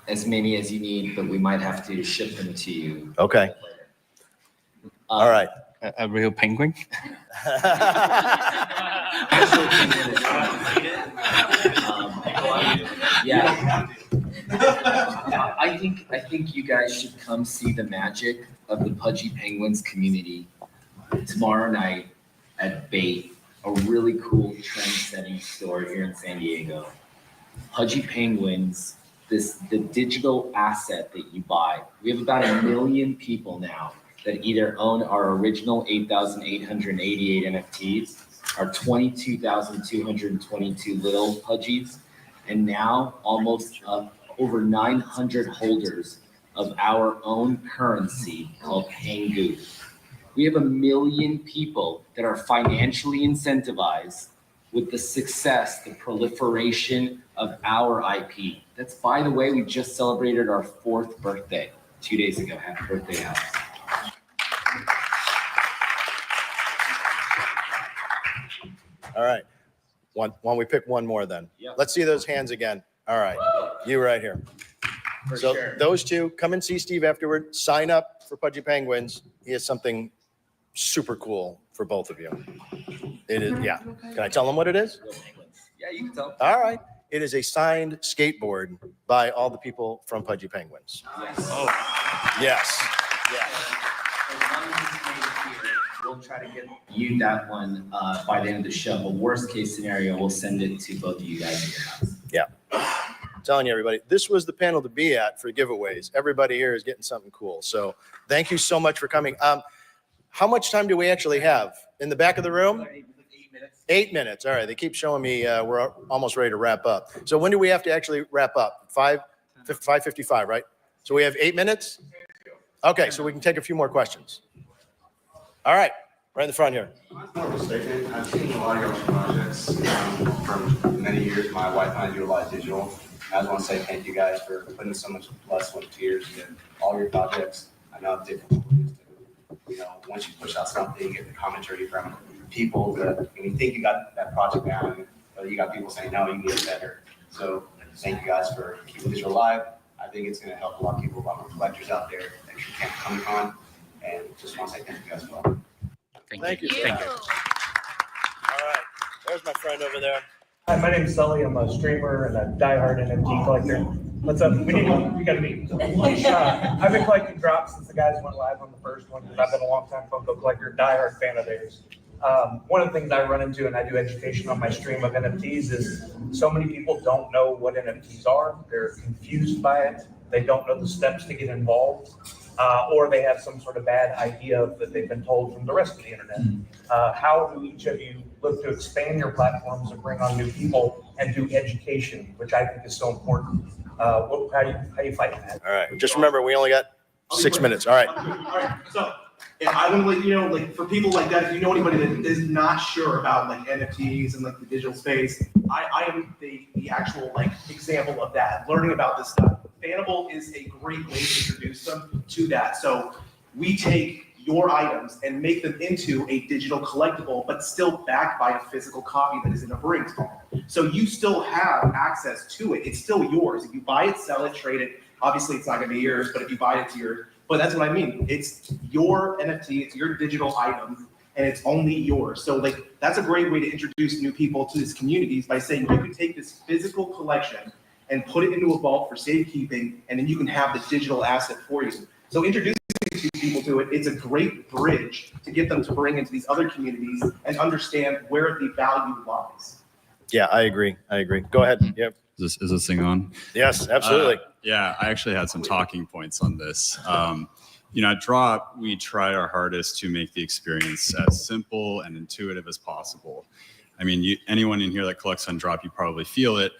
as many as you need, but we might have to ship them to you. Okay. All right. A real penguin? Yeah. I think you guys should come see the magic of the Pudgy Penguins community tomorrow night at Bait, a really cool trend-setting store here in San Diego. Pudgy Penguins, the digital asset that you buy. We have about 1 million people now that either own our original 8,888 NFTs, our 22,222 little Pudgies, and now almost over 900 holders of our own currency called Pengu. We have 1 million people that are financially incentivized with the success, the proliferation of our IP. That's, by the way, we just celebrated our 4th birthday 2 days ago. Happy birthday, Alex. All right. Why don't we pick one more then? Yep. Let's see those hands again. All right. You right here. For So sure. those 2, come and see Steve afterward. Sign up for Pudgy Penguins. He has something super cool for both of you. It is, yeah. Can I tell them what it is? Yeah, you can tell. All right. It is a signed skateboard by all the people from Pudgy Penguins. Yes. Oh. Yes. We'll try to get you that one by the end of the show. But worst case scenario, we'll send it to both of you guys at your house. Yeah. I'm telling you, everybody, this was the panel to be at for giveaways. Everybody here is getting something cool. So thank you so much for coming. How much time do we actually have? In the back of the room? 8 minutes. 8 minutes. All right. They keep showing me we're almost ready to wrap up. So when do we have to actually wrap up? 5:55, right? So we have 8 minutes? Okay. So we can take a few more questions. All right. Right in the front here. Mine's more of a statement. I've seen a lot of your projects for many years. My wife and I do a lot of digital. I just want to say thank you guys for putting so much blood, sweat, and tears into all your projects. I know how difficult it is to, once you push out something, get the commentary from people that when you think you got that project down, but you got people saying, no, you can get it better. So thank you guys for keeping digital alive. I think it's going to help a lot of people, a lot more collectors out there that you can't come on. And just want to say thank you guys as well. Thank you. Thank you. All right. There's my friend over there. Hi, my name is Sully. I'm a streamer and a diehard NFT collector. What's up? We got to meet. I've been collecting Droppp since the guys went live on the first one because I've been a long time Funko collector, diehard fan of theirs. One of the things I run into, and I do education on my stream of NFTs, is so many people don't know what NFTs are. They're confused by it. They don't know the steps to get involved. Or they have some sort of bad idea that they've been told from the rest of the internet. How do each of you look to expand your platforms and bring on new people and do education, which I think is so important? How do you fight that? All right. Just remember, we only got 6 minutes. All right. All right. So if I want to let you know, like for people like that, if you know anybody that is not sure about like NFTs and like the digital space, I am the actual like example of that, learning about this stuff. Fanable is a great way to introduce them to that. So we take your items and make them into a digital collectible, but still backed by a physical copy that is in a ring. So you still have access to it. It's still yours. If you buy it, sell it, trade it, obviously it's not gonna be yours, but if you buy it, it's yours. But that's what I mean. It's your NFT, it's your digital item, and it's only yours. So like, that's a great way to introduce new people to this community is by saying you can take this physical collection and put it into a vault for safekeeping, and then you can have the digital asset for you. So introducing people to it, it's a great bridge to get them to bring into these other communities and understand where the value lies. Yeah, I agree. Go ahead. Yep. Is this thing on? Yes, absolutely. Yeah, I actually had some talking points on this. You know, at Droppp, we try our hardest to make the experience as simple and intuitive as possible. I mean, anyone in here that collects on Droppp, you probably feel it.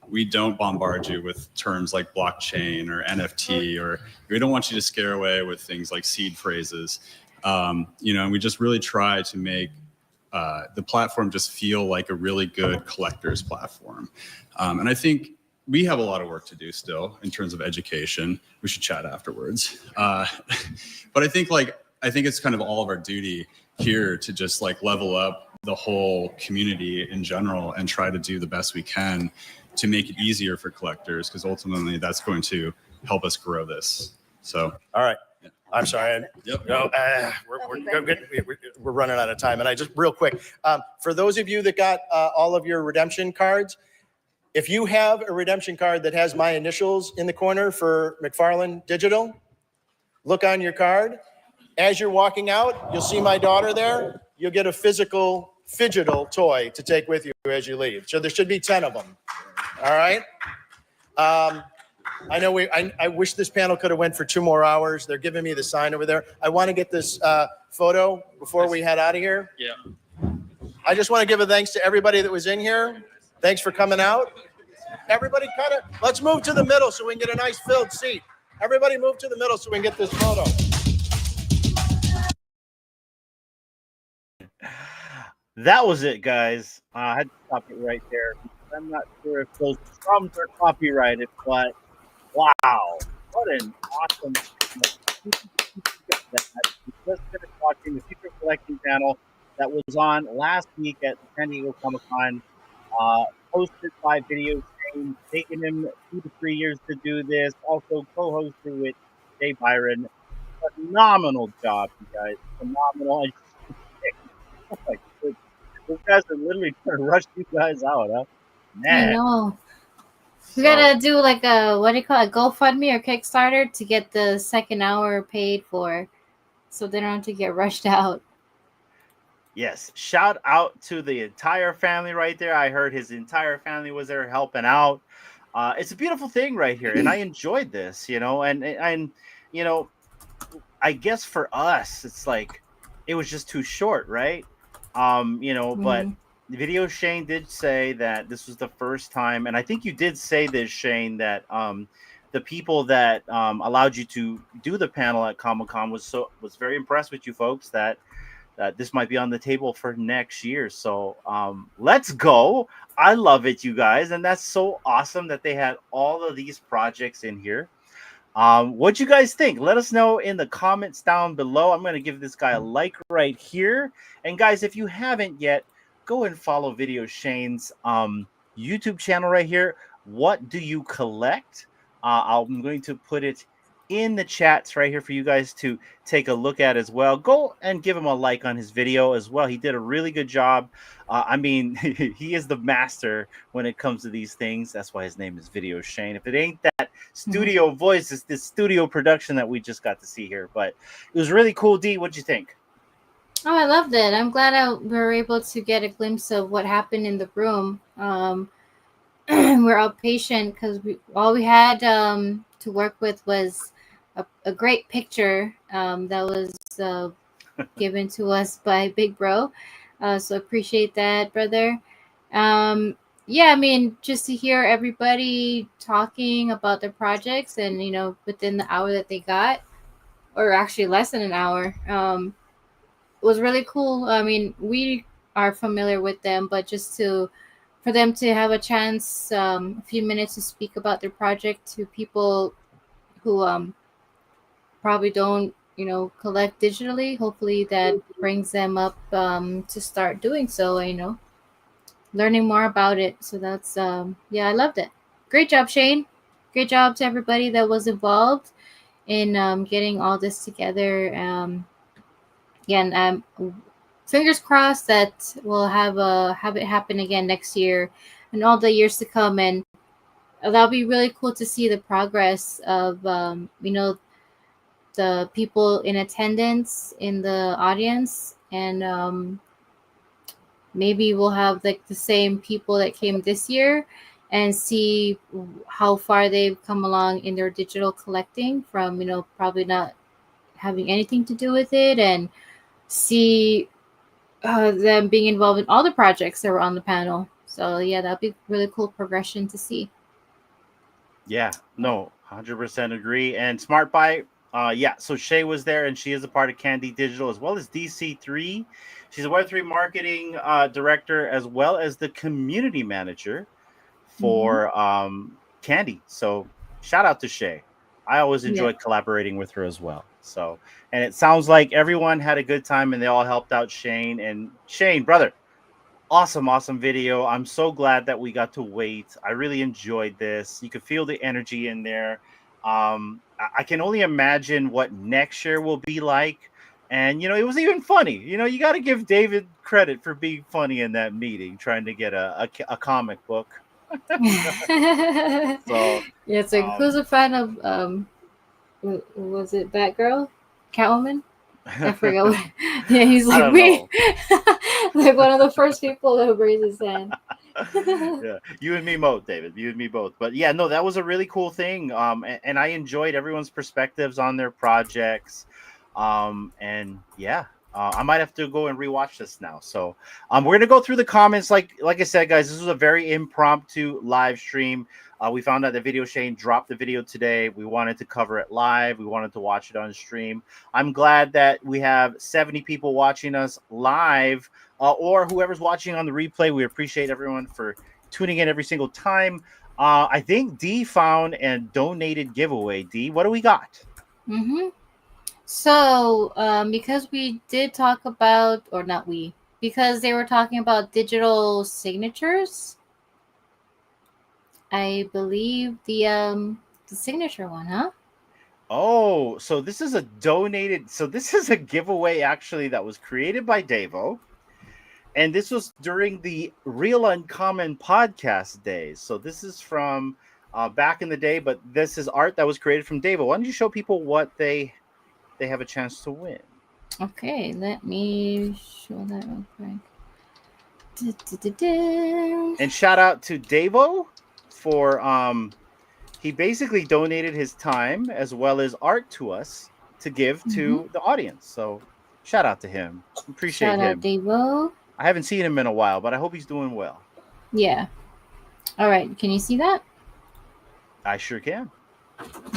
We don't bombard you with terms like blockchain or NFT, or we don't want you to scare away with things like seed phrases. You know, and we just really try to make the platform just feel like a really good collector's platform. And I think we have a lot of work to do still in terms of education. We should chat afterwards. But I think it's kind of all of our duty here to just like level up the whole community in general and try to do the best we can to make it easier for collectors, because ultimately that's going to help us grow this. So, all right. I'm sorry. Yep. No, we're running out of time. And I just real quick, for those of you that got all of your redemption cards, if you have a redemption card that has my initials in the corner for Mcfarlane Digital, look on your card. As you're walking out, you'll see my daughter there. You'll get a physical fidgetal toy to take with you as you leave. So there should be 10 of them. All right. I know I wish this panel could have went for 2 more hours. They're giving me the sign over there. I want to get this photo before we head out of here. Yeah. I just want to give a thanks to everybody that was in here. Thanks for coming out. Everybody let's move to the middle so we can get a nice filled seat. Everybody move to the middle so we can get this photo. That was it, guys. I had to stop it right there. I'm not sure if those drums are copyrighted, but wow, what an awesome. We just finished watching the Future Collecting panel that was on last week at San Diego Comic-Con, hosted by Videoshane, taking him 2 to 3 years to do this, also co-hosted with Shae Biron. Phenomenal job, you guys. Phenomenal. Oh my goodness. Those guys are literally trying to rush you guys out, huh? Man. I know. We gotta do like a, what do you call it, a GoFundMe or Kickstarter to get the second hour paid for, so they don't have to get rushed out. Yes, shout out to the entire family right there. I heard his entire family was there helping out. It's a beautiful thing right here, and I enjoyed this, you know, and you know, I guess for us, it's like it was just too short, right? You know, but Videoshane did say that this was the first time, and I think you did say this, Shane, that the people that allowed you to do the panel at Comic-Con was very impressed with you folks that this might be on the table for next year. So let's go. I love it, you guys, and that's so awesome that they had all of these projects in here. What you guys think? Let us know in the comments down below. I'm going to give this guy a like right here. And guys, if you haven't yet, go and follow Videoshane's YouTube channel right here. What do you collect? I'm going to put it in the chats right here for you guys to take a look at as well. Go and give him a like on his video as well. He did a really good job. I mean, he is the master when it comes to these things. That's why his name is Videoshane. If it ain't that studio voice, it's this studio production that we just got to see here. But it was really cool. D, what'd you think? Oh, I loved it. I'm glad we were able to get a glimpse of what happened in the room. We're all patient because all we had to work with was a great picture that was given to us by Big Bro. So appreciate that, brother. Yeah, I mean, just to hear everybody talking about their projects and, you know, within the hour that they got, or actually less than an hour, was really cool. I mean, we are familiar with them, but just for them to have a chance, a few minutes to speak about their project to people who probably don't, you know, collect digitally. Hopefully that brings them up to start doing so, you know, learning more about it. So that's, yeah, I loved it. Great job, Shane. Great job to everybody that was involved in getting all this together. Again, fingers crossed that we'll have it happen again next year and all the years to come. And that'll be really cool to see the progress of the people in attendance in the audience, and maybe we'll have like the same people that came this year and see how far they've come along in their digital collecting from probably not having anything to do with it, and see them being involved in all the projects that were on the panel. So yeah, that'd be really cool progression to see. Yeah, no, 100% agree. And Smart Buy, yeah, so Shae was there, and she is a part of Candy Digital as well as DC3. She's a Web3 marketing director as well as the community manager for Candy. So shout out to Shae. I always enjoyed collaborating with her as well. So, and it sounds like everyone had a good time and they all helped out Shane. And Shane, brother, awesome video. I'm so glad that we got to wait. I really enjoyed this. You could feel the energy in there. I can only imagine what next year will be like. And it was even funny. You got to give David credit for being funny in that meeting, trying to get a comic book. So yeah, it's like who's a fan of was it Batgirl, Catwoman? I forgot what. Yeah, he's like me. Like one of the first people who raised his hand. Yeah, you and me both, David. You and me both. But yeah, no, that was a really cool thing. And I enjoyed everyone's perspectives on their projects. And yeah, I might have to go and rewatch this now. So we're gonna go through the comments. Like I said, guys, this was a very impromptu live stream. We found out that Videoshane dropped the video today. We wanted to cover it live. We wanted to watch it on stream. I'm glad that we have 70 people watching us live, or whoever's watching on the replay. We appreciate everyone for tuning in every single time. I think D found and donated giveaway. D, what do we got? So, because we did talk about, or not we, because they were talking about digital signatures, I believe the signature one, huh? Oh, so this is a donated. So this is a giveaway actually that was created by Davo, and this was during the Real Uncommon podcast days. So this is from back in the day, but this is art that was created from Davo. Why don't you show people what they have a chance to win? Okay, let me show that real quick. And shout out to Davo for he basically donated his time as well as art to us to give to the audience. So shout out to him. Appreciate him. Shout out Davo. I haven't seen him in a while, but I hope he's doing well. Yeah. All right. Can you see that? I sure can.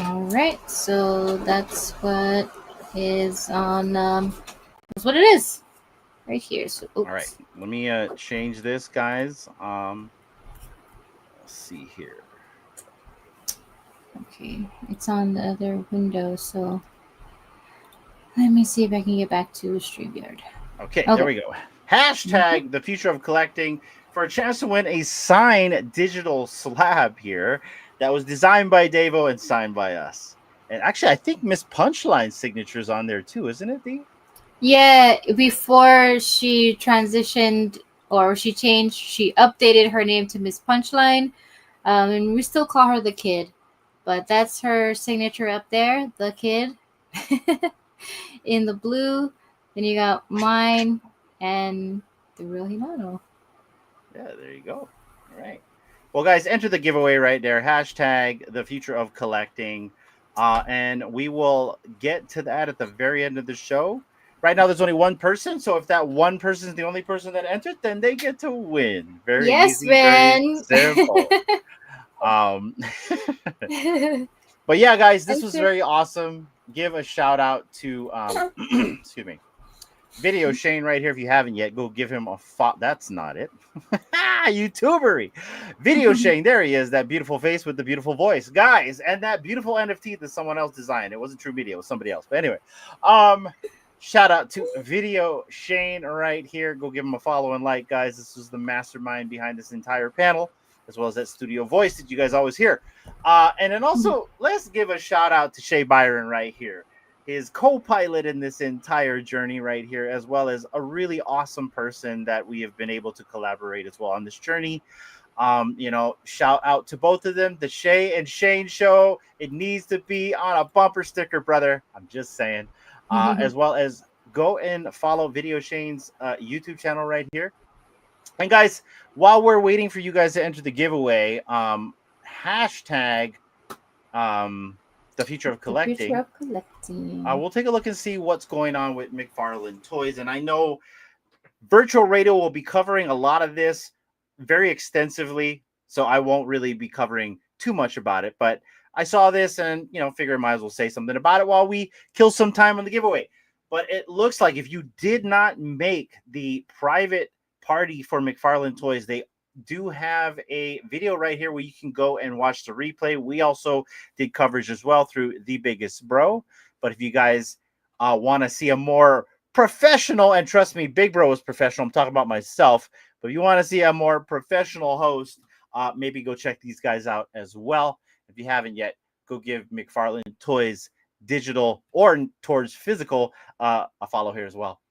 All right. So that's what is on. That's what it is, right here. So oops. All right. Let me change this, guys. Let's see here. Okay, it's on the other window, so let me see if I can get back to StreamYard. Okay, there we go. Hashtag the future of collecting for a chance to win a signed digital slab here that was designed by Davo and signed by us. And actually, I think Miss Punchline's signature is on there too, isn't it, Dee? Yeah, before she transitioned or she changed, she updated her name to Miss Punchline, and we still call her the Kid. But that's her signature up there, the Kid, in the blue. Then you got mine and the Real Hinano. Yeah, there you go. All right. Well, guys, enter the giveaway right there. Hashtag the future of collecting. And we will get to that at the very end of the show. Right now, there's only one person. So if that one person is the only person that entered, then they get to win. Very easy, very simple. But yeah, guys, this was very awesome. Give a shout out to excuse me, Videoshane right here. If you haven't yet, go give him a that's not it. YouTubery. Videoshane, there he is, that beautiful face with the beautiful voice, guys, and that beautiful NFT that someone else designed. It wasn't True Media, it was somebody else. But anyway, shout out to Videoshane right here. Go give him a follow and like, guys. This was the mastermind behind this entire panel, as well as that studio voice that you guys always hear. And then also, let's give a shout out to Shae Biron right here. his co-pilot in this entire journey right here, as well as a really awesome person that we have been able to collaborate as well on this journey. Shout out to both of them, the Shae and Shane show. It needs to be on a bumper sticker, brother. I'm just saying. As well as go and follow Videoshane's YouTube channel right here. And guys, while we're waiting for you guys to enter the giveaway, hashtag the future of collecting. We'll take a look and see what's going on with Mcfarlane Toys. And I know Virtual Radio will be covering a lot of this very extensively, so I won't really be covering too much about it. But I saw this and, figure I might as well say something about it while we kill some time on the giveaway. But it looks like if you did not make the private party for Mcfarlane Toys, they do have a video right here where you can go and watch the replay. We also did coverage as well through The Biggest Bro. But if you guys want to see a more professional, and trust me, Big Bro is professional, I'm talking about myself, but if you want to see a more professional host, maybe go check these guys out as well. If you haven't yet, go give Mcfarlane Toys digital or towards physical a follow here as well.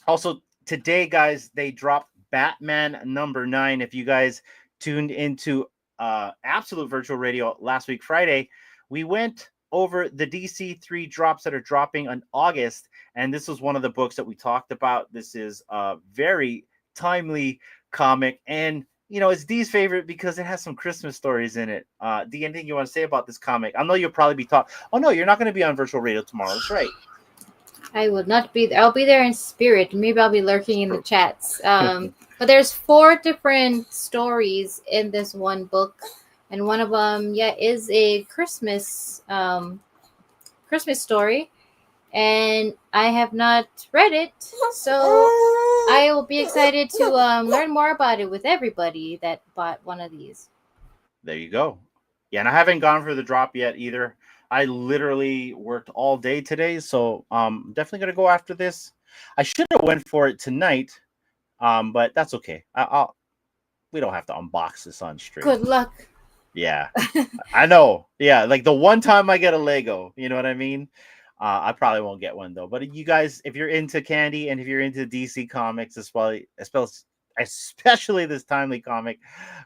Also today, guys, they dropped Batman #9. If you guys tuned into Absolute Virtual Radio last week, Friday, we went over the DC3 drops that are dropping in August. And this was one of the books that we talked about. This is a very timely comic. And, it's Dee's favorite because it has some Christmas stories in it. Dee, anything you want to say about this comic? I know you'll probably be talking. Oh, no, you're not going to be on Virtual Radio tomorrow. That's right. I will not be there. I'll be there in spirit. Maybe I'll be lurking in the chats. But there's 4 different stories in this one book. And one of them, is a Christmas story. And I have not read it. So I will be excited to learn more about it with everybody that bought one of these. There you go. Yeah, and I haven't gone for the drop yet either. I literally worked all day today, so definitely gonna go after this. I should have went for it tonight, but that's okay. We don't have to unbox this on stream. Good luck. Yeah, I know. Yeah, like the one time I get a Lego, you know what I mean? I probably won't get one though. But you guys, if you're into candy and if you're into DC comics as well, especially this timely comic,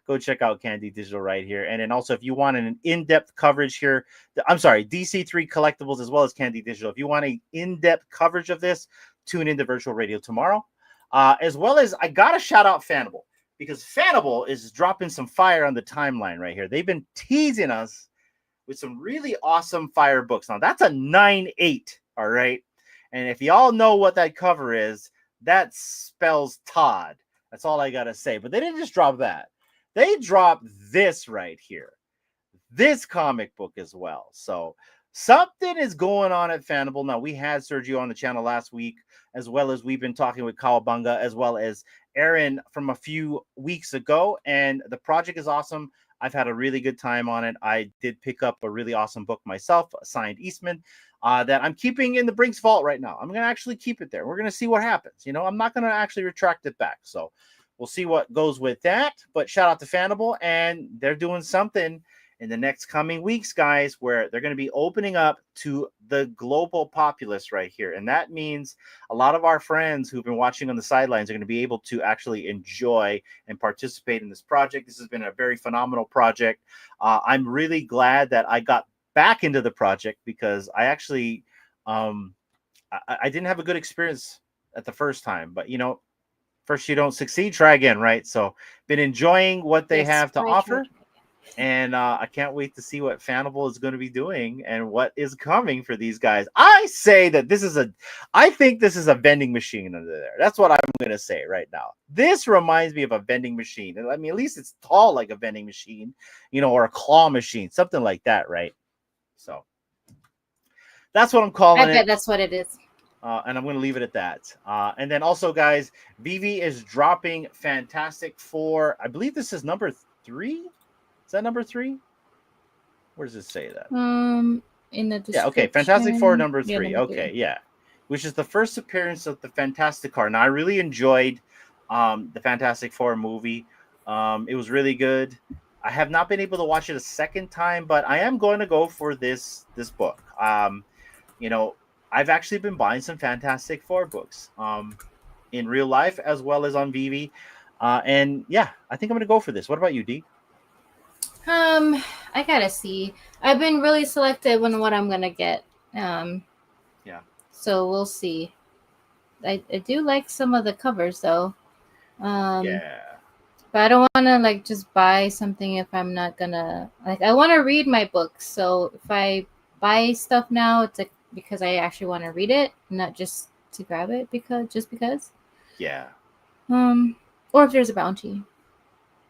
go check out Candy Digital right here. And then also, if you want an in-depth coverage here, DC3 Collectibles as well as Candy Digital. If you want an in-depth coverage of this, tune into Virtual Radio tomorrow. As well as, I got to shout out Fanable, because Fanable is dropping some fire on the timeline right here. They've been teasing us with some really awesome fire books. Now, that's a 9/8, all right? And if y'all know what that cover is, that spells Todd. That's all I got to say. But they didn't just drop that. They dropped this right here. This comic book as well. So something is going on at Fanable. Now, we had Sergio on the channel last week, as well as we've been talking with Kawabunga, as well as Aaron from a few weeks ago. And the project is awesome. I've had a really good time on it. I did pick up a really awesome book myself, signed Eastman, that I'm keeping in the Brinks vault right now. I'm going to actually keep it there. We're going to see what happens. I'm not going to actually retract it back. So we'll see what goes with that. But shout out to Fanable, and they're doing something in the next coming weeks, guys, where they're going to be opening up to the global populace right here. And that means a lot of our friends who've been watching on the sidelines are going to be able to actually enjoy and participate in this project. This has been a very phenomenal project. I'm really glad that I got back into the project, because I actually I didn't have a good experience at the first time. But, first you don't succeed, try again, right? So been enjoying what they have to offer. And I can't wait to see what Fanable is going to be doing and what is coming for these guys. I say that I think this is a vending machine under there. That's what I'm going to say right now. This reminds me of a vending machine. I mean, at least it's tall like a vending machine, or a claw machine, something like that, right? So that's what I'm calling it. I bet that's what it is. And I'm going to leave it at that. And then also, guys, VeVe is dropping Fantastic Four. I believe this is number 3. Is that number 3? Where does it say that? In the description. Yeah, okay. Fantastic Four number 3. Yeah, number okay, 3. yeah. Which is the first appearance of the Fantastic Car. Now, I really enjoyed the Fantastic Four movie. It was really good. I have not been able to watch it a second time, but I am going to go for this book. you know, I've actually been buying some Fantastic Four books in real life as well as on VeVe. And yeah, I think I'm gonna go for this. What about you, D? I gotta see. I've been really selective on what I'm gonna get. Yeah. So we'll see. I do like some of the covers though. Yeah. But I don't want to like just buy something if I'm not gonna like. I want to read my books. So if I buy stuff now, it's like because I actually want to read it, not just to grab it because. Yeah. Or if there's a bounty.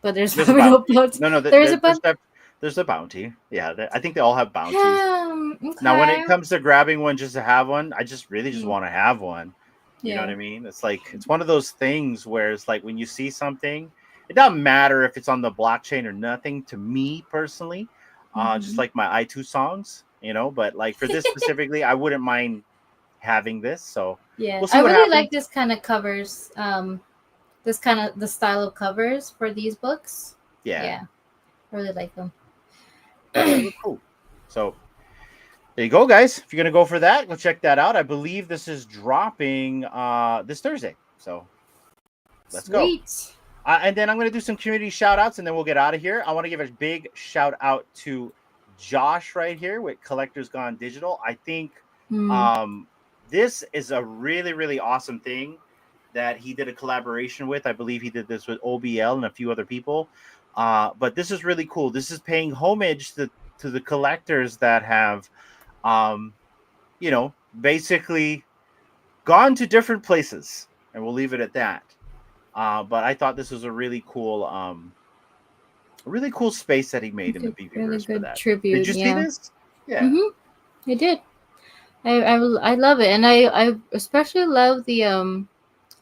But there's There's a probably no bounty. bounty. No, There's a bounty. there's a bounty. Yeah, I think they all have bounties. Okay. Now, when it comes to grabbing one just to have one, I just really just Mm. want to have one. You know Yeah. what I mean? It's like it's one of those things where it's like when you see something, it doesn't matter if it's on the blockchain or nothing to me personally. Just Mhm. like my I2 songs, you know, but like for this specifically, I wouldn't mind having this. So Yeah, we'll see I what really happens. like this kind of covers. This kind of the style of covers for these books. Yeah. I really like them. They look cool. So there you go, guys. If you're gonna go for that, go check that out. I believe this is dropping this Thursday. So let's go. Sweet. And then I'm gonna do some community shout outs and then we'll get out of here. I want to give a big shout out to Josh right here with Collectors Gone Digital. I think this is a really, really awesome thing that he did a collaboration with. I believe he did this with OBL and a few other people. But this is really cool. This is paying homage to the collectors that have, you know, basically gone to different places, and we'll leave it at that. But I thought this was a really cool space that he made in the VeVe Really for good that. tribute. Did you see this? Yeah. I did. I love it, and I especially love the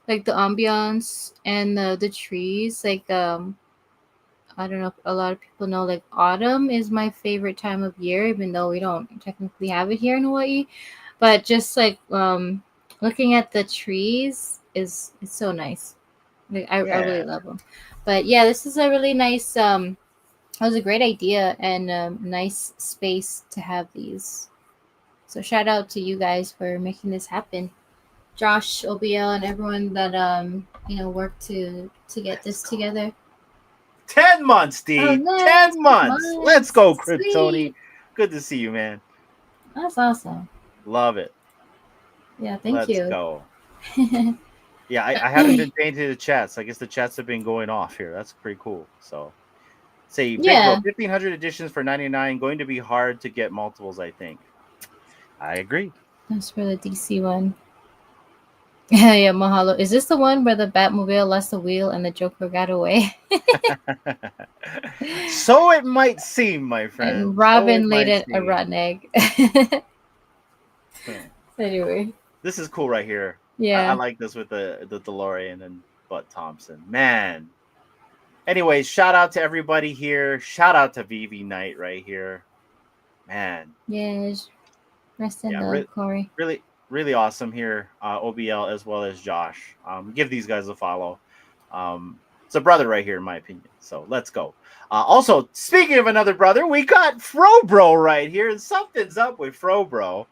like the ambiance and the trees. Like I don't know if a lot of people know, like autumn is my favorite time of year, even though we don't technically have it here in Hawaii. But just like looking at the trees is it's so nice. Like I really Yeah. love them. But yeah, this is a really nice. It was a great idea and nice space to have these. So shout out to you guys for making this happen, Josh, OBL, and everyone that you know worked to get this together. 10 months, D. Oh, nice. 10 months. Let's go, Kryptoni. Sweet. Good to see you, man. That's awesome. Love it. Yeah, thank Let's you. go. Yeah, I haven't been paying to the chats. I guess the chats have been going off here. That's pretty cool. So, say, Yeah. 1,500 editions for 99. Going to be hard to get multiples, I think. I agree. That's for the DC one. Yeah, mahalo. Is this the one where the Batmobile lost the wheel and the Joker got away? So it might seem, my friend. And Robin So laid might it a seem. rotten egg. Anyway. This is cool right here. Yeah. I like this with the DeLorean and Bud Thompson. Man. Anyways, shout out to everybody here. Shout out to VeVe Knight right here. Man. Yes. Rest in Yeah, love, Corey. Really, really awesome here. OBL as well as Josh. Give these guys a follow. It's a brother right here, in my opinion. So let's go. Also, speaking of another brother, we got Frobro right here, and something's up with Frobro.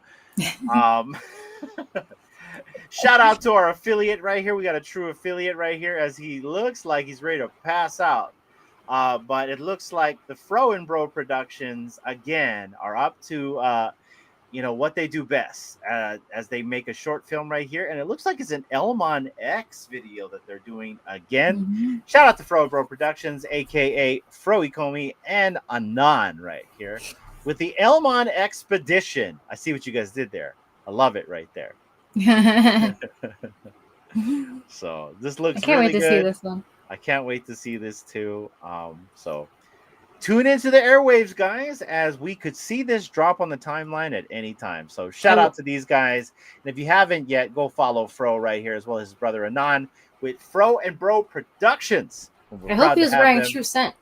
Shout out to our affiliate right here. We got a true affiliate right here, as he looks like he's ready to pass out. But it looks like the Fro and Bro Productions again are up to you know what they do best, as they make a short film right here, and it looks like it's an Elmon X video that they're doing again. Shout out to Fro and Bro Productions, aka Froikomi and Anon right here with the Elmon Expedition. I see what you guys did there. I love it right there. So this looks I can't really wait to good. see this one. I can't wait to see this too. So tune into the airwaves, guys, as we could see this drop on the timeline at any time. So shout out to these guys. And if you haven't yet, go follow Fro right here, as well as his brother Anon with Fro and Bro Productions. I hope he was wearing a true scent.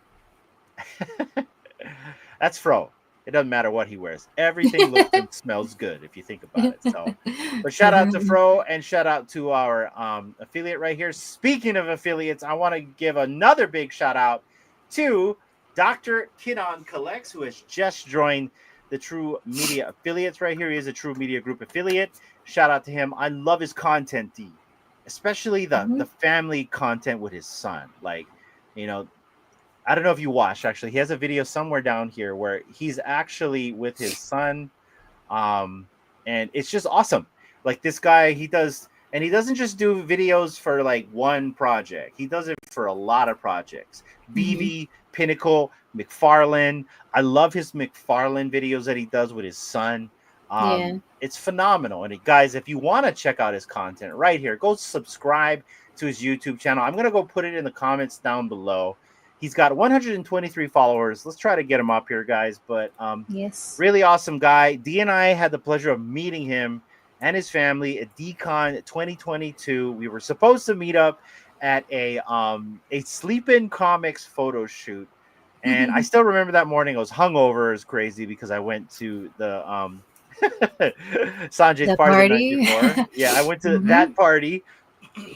That's Fro. It doesn't matter what he wears. Everything looks and smells good if you think about it. So, but shout out to Fro and shout out to our affiliate right here. Speaking of affiliates, I want to give another big shout out to Dr. Kinon Collects, who has just joined the TRU Media affiliates right here. He is a TRU Media Group affiliate. Shout out to him. I love his content, D, especially the family content with his son. Like, you know, I don't know if you watched, actually. He has a video somewhere down here where he's actually with his son. And it's just awesome. Like, this guy, he doesn't just do videos for like one project. He does it for a lot of projects. VeVe, Pinnacle, Mcfarlane. I love his Mcfarlane videos that he does with his son. It's phenomenal. And guys, if you want to check out his content right here, go subscribe to his YouTube channel. I'm going to go put it in the comments down below. He's got 123 followers. Let's try to get him up here, guys. But really awesome guy. D and I had the pleasure of meeting him and his family at DCon 2022. We were supposed to meet up at a Sleepin' Comics photo shoot. And I still remember that morning. I was hungover as crazy because I went to the Sanjay's party the night before. Yeah, I went to that party.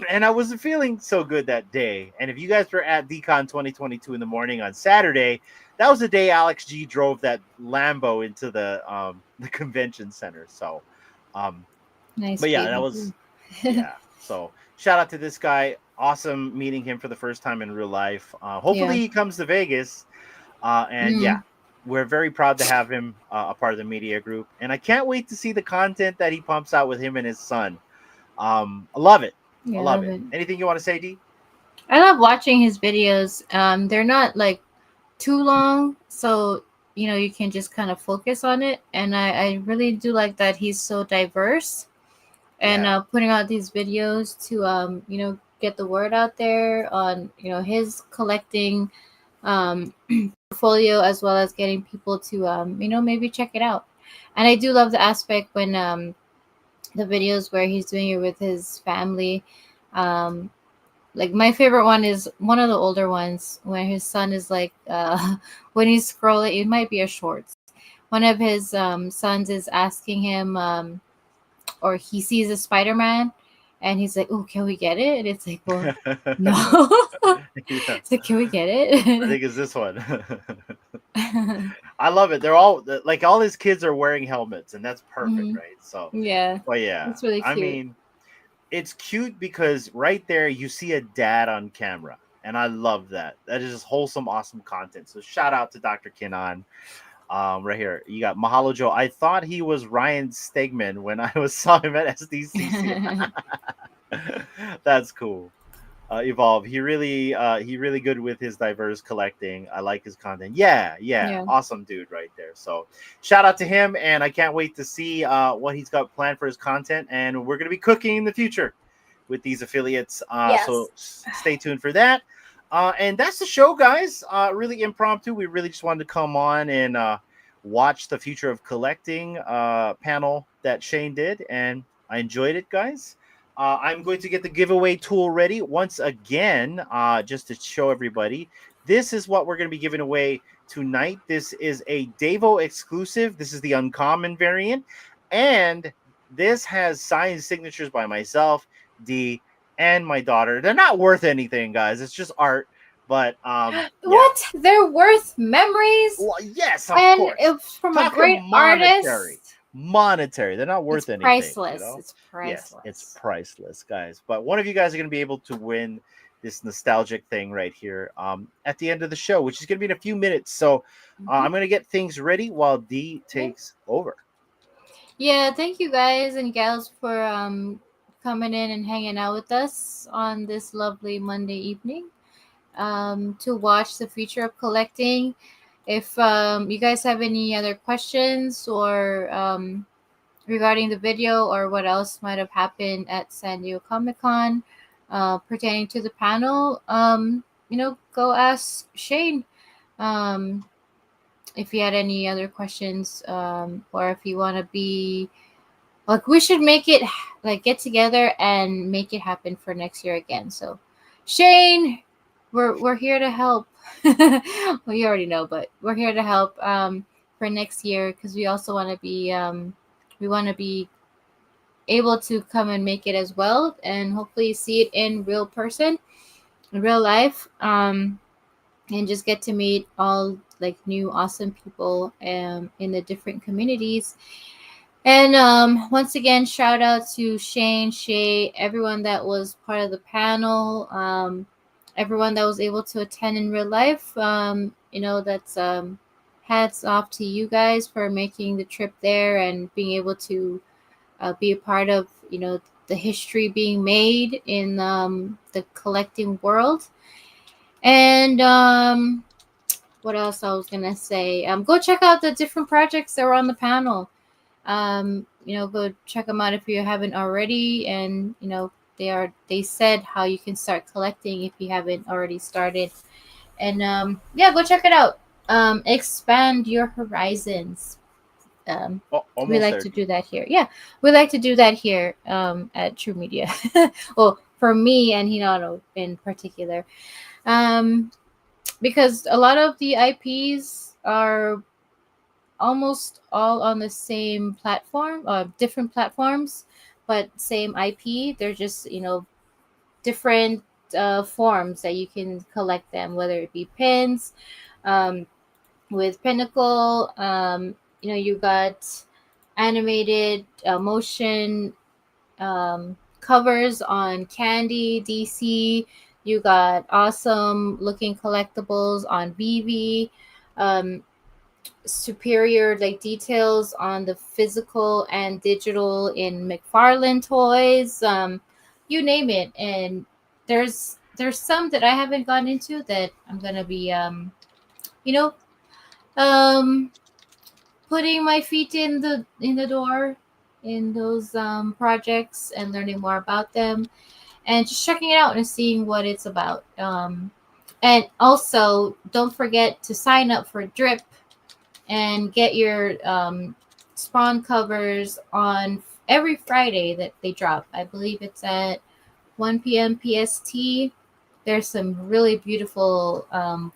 And I wasn't feeling so good that day. And if you guys were at DCon 2022 in the morning on Saturday, that was the day Alex G drove that Lambo into the convention center. So, nice. But yeah, that was So shout out to this guy. Awesome meeting him for the first time in real life. Hopefully he comes to Vegas. And we're very proud to have him a part of the media group. And I can't wait to see the content that he pumps out with him and his son. I love it. I love it. Anything you want to say, D? I love watching his videos. They're not like too long, so you know you can just kind of focus on it. And I really do like that he's so diverse and putting out these videos to you know, get the word out there on, you know, his collecting portfolio, as well as getting people to you know, maybe check it out. And I do love the aspect when the videos where he's doing it with his family. Like my favorite one is one of the older ones where his son is like when he's scrolling, it might be a shorts, one of his sons is asking him or he sees a Spider-Man and he's like, oh, can we get it? And it's like, well, no. It's like, can we get it? I think it's this one. I love it. They're all like, all his kids are wearing helmets, and that's perfect, right? So well, it's really cute. I mean, it's cute because right there you see a dad on camera, and I love that. That is just wholesome, awesome content. So shout out to Dr. Kinan. Right here, you got Mahalo Joe. I thought he was Ryan Stegman when I saw him at SDCC. That's cool. Evolve. He really good with his diverse collecting. I like his content. Yeah. Awesome dude right there. So shout out to him, and I can't wait to see what he's got planned for his content. And we're gonna be cooking in the future with these affiliates. So stay tuned for that. And that's the show, guys. Really impromptu. We really just wanted to come on and watch the Future of Collecting panel that Shane did, and I enjoyed it, guys. I'm going to get the giveaway tool ready once again, just to show everybody. This is what we're going to be giving away tonight. This is a Devo exclusive. This is the uncommon variant, and this has signed signatures by myself, D, and my daughter. They're not worth anything, guys. It's just art. But what? They're worth memories? Well, yes, of and course. It's from Talking a great artist. Monetary. They're not worth anything. Priceless. You know? It's priceless. Yes, it's priceless, guys. But one of you guys are going to be able to win this nostalgic thing right here at the end of the show, which is going to be in a few minutes. So I'm going to get things ready while D takes over. Yeah, thank you guys and gals for coming in and hanging out with us on this lovely Monday evening to watch the Future of Collecting. If you guys have any other questions or regarding the video or what else might have happened at San Diego Comic-Con pertaining to the panel, you know, go ask Shane if you had any other questions, or if you want to be like, we should make it like get together and make it happen for next year again. So Shane, we're here to help. Well, you already know, but we're here to help for next year, because we also want to be able to come and make it as well, and hopefully see it in real person, in real life. and just get to meet all like new awesome people in the different communities. And once again, shout out to Shane, Shae, everyone that was part of the panel, everyone that was able to attend in real life. That's hats off to you guys for making the trip there and being able to be a part of the history being made in the collecting world. And what else I was gonna say? Go check out the different projects that were on the panel. Go check them out if you haven't already. And they said how you can start collecting if you haven't already started. And go check it out. Expand your horizons. We like to do that here. Yeah, we like to do that here at True Media. Well, for me and Hinata in particular. Because a lot of the IPs are almost all on the same platform, different platforms, but same IP. They're just, different forms that you can collect them, whether it be pins. With Pinnacle, you got animated motion covers on Candy, DC. You got awesome looking collectibles on VeVe. Superior like details on the physical and digital in Mcfarlane toys. You name it. And there's some that I haven't gotten into that I'm gonna be putting my feet in the door in those projects and learning more about them and just checking it out and seeing what it's about. And also, don't forget to sign up for Drip and get your spawn covers on every Friday that they drop. I believe it's at 1 p.m. PST. There's some really beautiful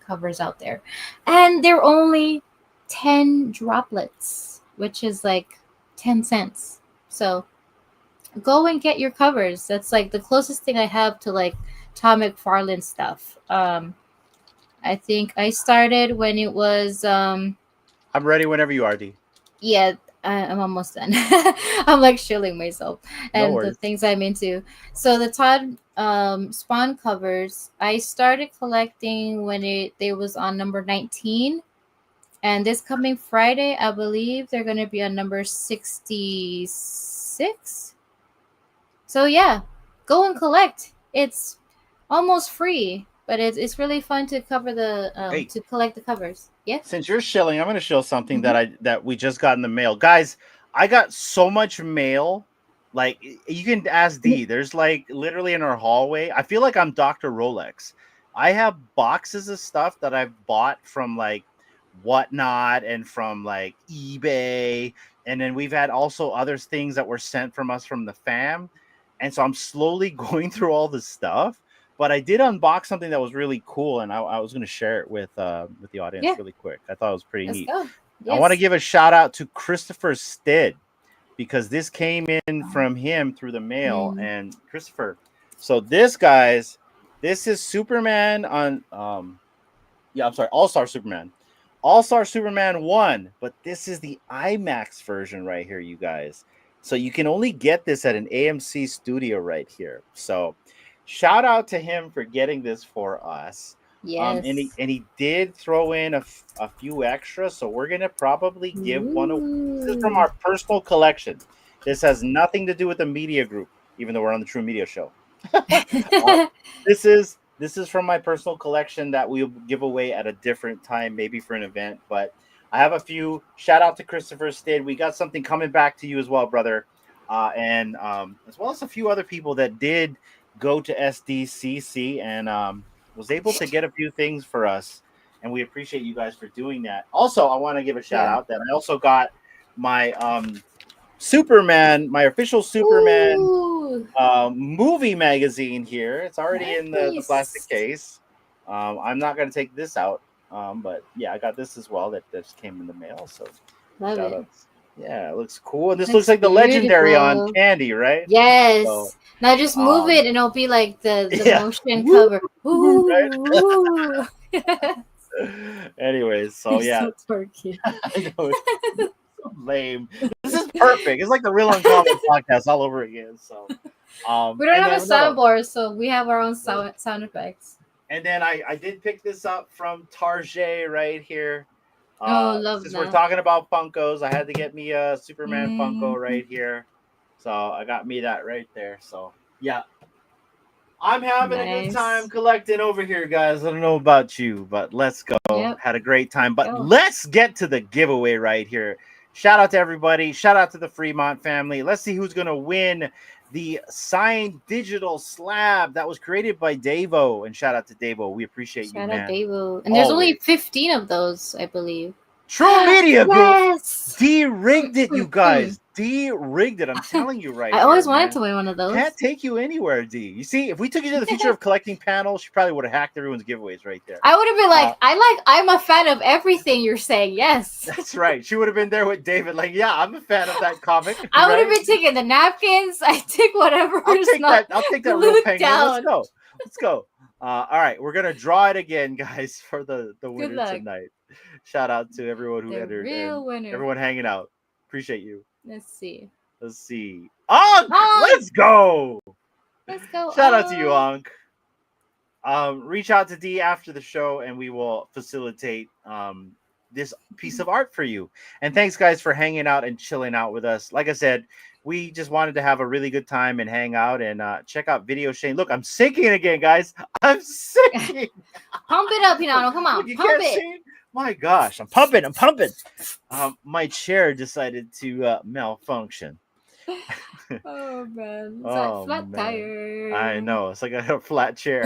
covers out there. And they're only 10 droplets, which is like 10 cents. So go and get your covers. That's like the closest thing I have to like Tom McFarlane stuff. I think I started when it was I'm ready whenever you are, D. Yeah, I'm almost done. I'm like shilling myself and the things I'm into. So the Todd Spawn covers, I started collecting when they was on number 19. And this coming Friday, I believe they're going to be on number 66. So yeah, go and collect. It's almost free, but it's really fun to cover the to collect the covers. Yeah. Since you're shilling, I'm going to show something that we just got in the mail, guys. I got so much mail. Like you can ask D. There's like literally in our hallway. I feel like I'm Dr. Rolex. I have boxes of stuff that I've bought from like Whatnot and from like eBay, and then we've had also other things that were sent from us from the fam. And so I'm slowly going through all this stuff. But I did unbox something that was really cool, and I was going to share it with the audience really quick. I thought it was pretty neat. Yes. I want to give a shout out to Christopher Stead because this came in from him through the mail. And Christopher, so this is Superman on All-Star Superman. All-Star Superman 1, but this is the IMAX version right here, you guys. So you can only get this at an AMC studio right here. So shout out to him for getting this for us. Yes. And he did throw in a few extras, so we're gonna probably give one away. This is from our personal collection. This has nothing to do with the media group, even though we're on the True Media show. This is from my personal collection that we'll give away at a different time, maybe for an event. But I have a few. Shout out to Christopher Stead. We got something coming back to you as well, brother, and as well as a few other people that did go to SDCC and was able to get a few things for us, and we appreciate you guys for doing that. Also, I want to give a shout out that I also got my Superman, my official Superman movie magazine here. It's already in the plastic case. I'm not going to take this out, but yeah, I got this as well that just came in the mail. So love it. Outs. Yeah, it looks cool. And this looks like the legendary on Candy, right? Yes. So, now just move it and it'll be like the motion cover. Ooh, Anyways, so You're yeah, so quirky. I know it's so lame. This is perfect. It's like the Real Uncommon podcast all over again. So, We don't and have a then, no, soundboard, so we have our own sound effects. and then I did pick this up from Tarjay right here. Oh, love Since that. we're talking about Funkos, I had to get me a Superman Funko Mhm. right here. So I got me that right there. So yeah, I'm having a good Nice. time collecting over here, guys. I don't know about you, but let's go. Yep. Had a great time. But Go. let's get to the giveaway right here. Shout out to everybody. Shout out to the Fremont family. Let's see who's going to win the signed digital slab that was created by Davo. And shout out to Davo. We appreciate you, Shout man. out Davo. And there's only 15 of those, I believe. True Media Group Yes. de-rigged it, you guys. De-rigged it. I'm telling you right I always here, wanted man. to win one of those. Can't take you anywhere, D. You see, if we took you to the future of collecting panel, she probably would have hacked everyone's giveaways right there. I would have been like, I'm a fan of everything you're saying. Yes. That's right. She would have been there with David, like, yeah, I'm a fan of that comic. I would have right? been taking the napkins. I take whatever. I'll take that. I'll take that real glued penguin. down. Let's go. Let's go. All right, we're gonna draw it again, guys, for the winner luck. tonight. Shout out to everyone who The entered real and winner. everyone hanging out. Appreciate you. Let's see. Let's see. Onk! Let's go. Let's go. Shout out to you, Onk. Reach out to D after the show and we will facilitate this piece of art for you. And thanks, guys, for hanging out and chilling out with us. Like I said, we just wanted to have a really good time and hang out and check out Videoshane. Look, I'm sinking again, guys. I'm sinking. Pump it up, Hinano. Come on. You Pump can't it. see? My gosh, I'm pumping. I'm pumping. My chair decided to malfunction. Oh, man. It's Oh, like flat man. tire. I know. It's like I had a flat chair.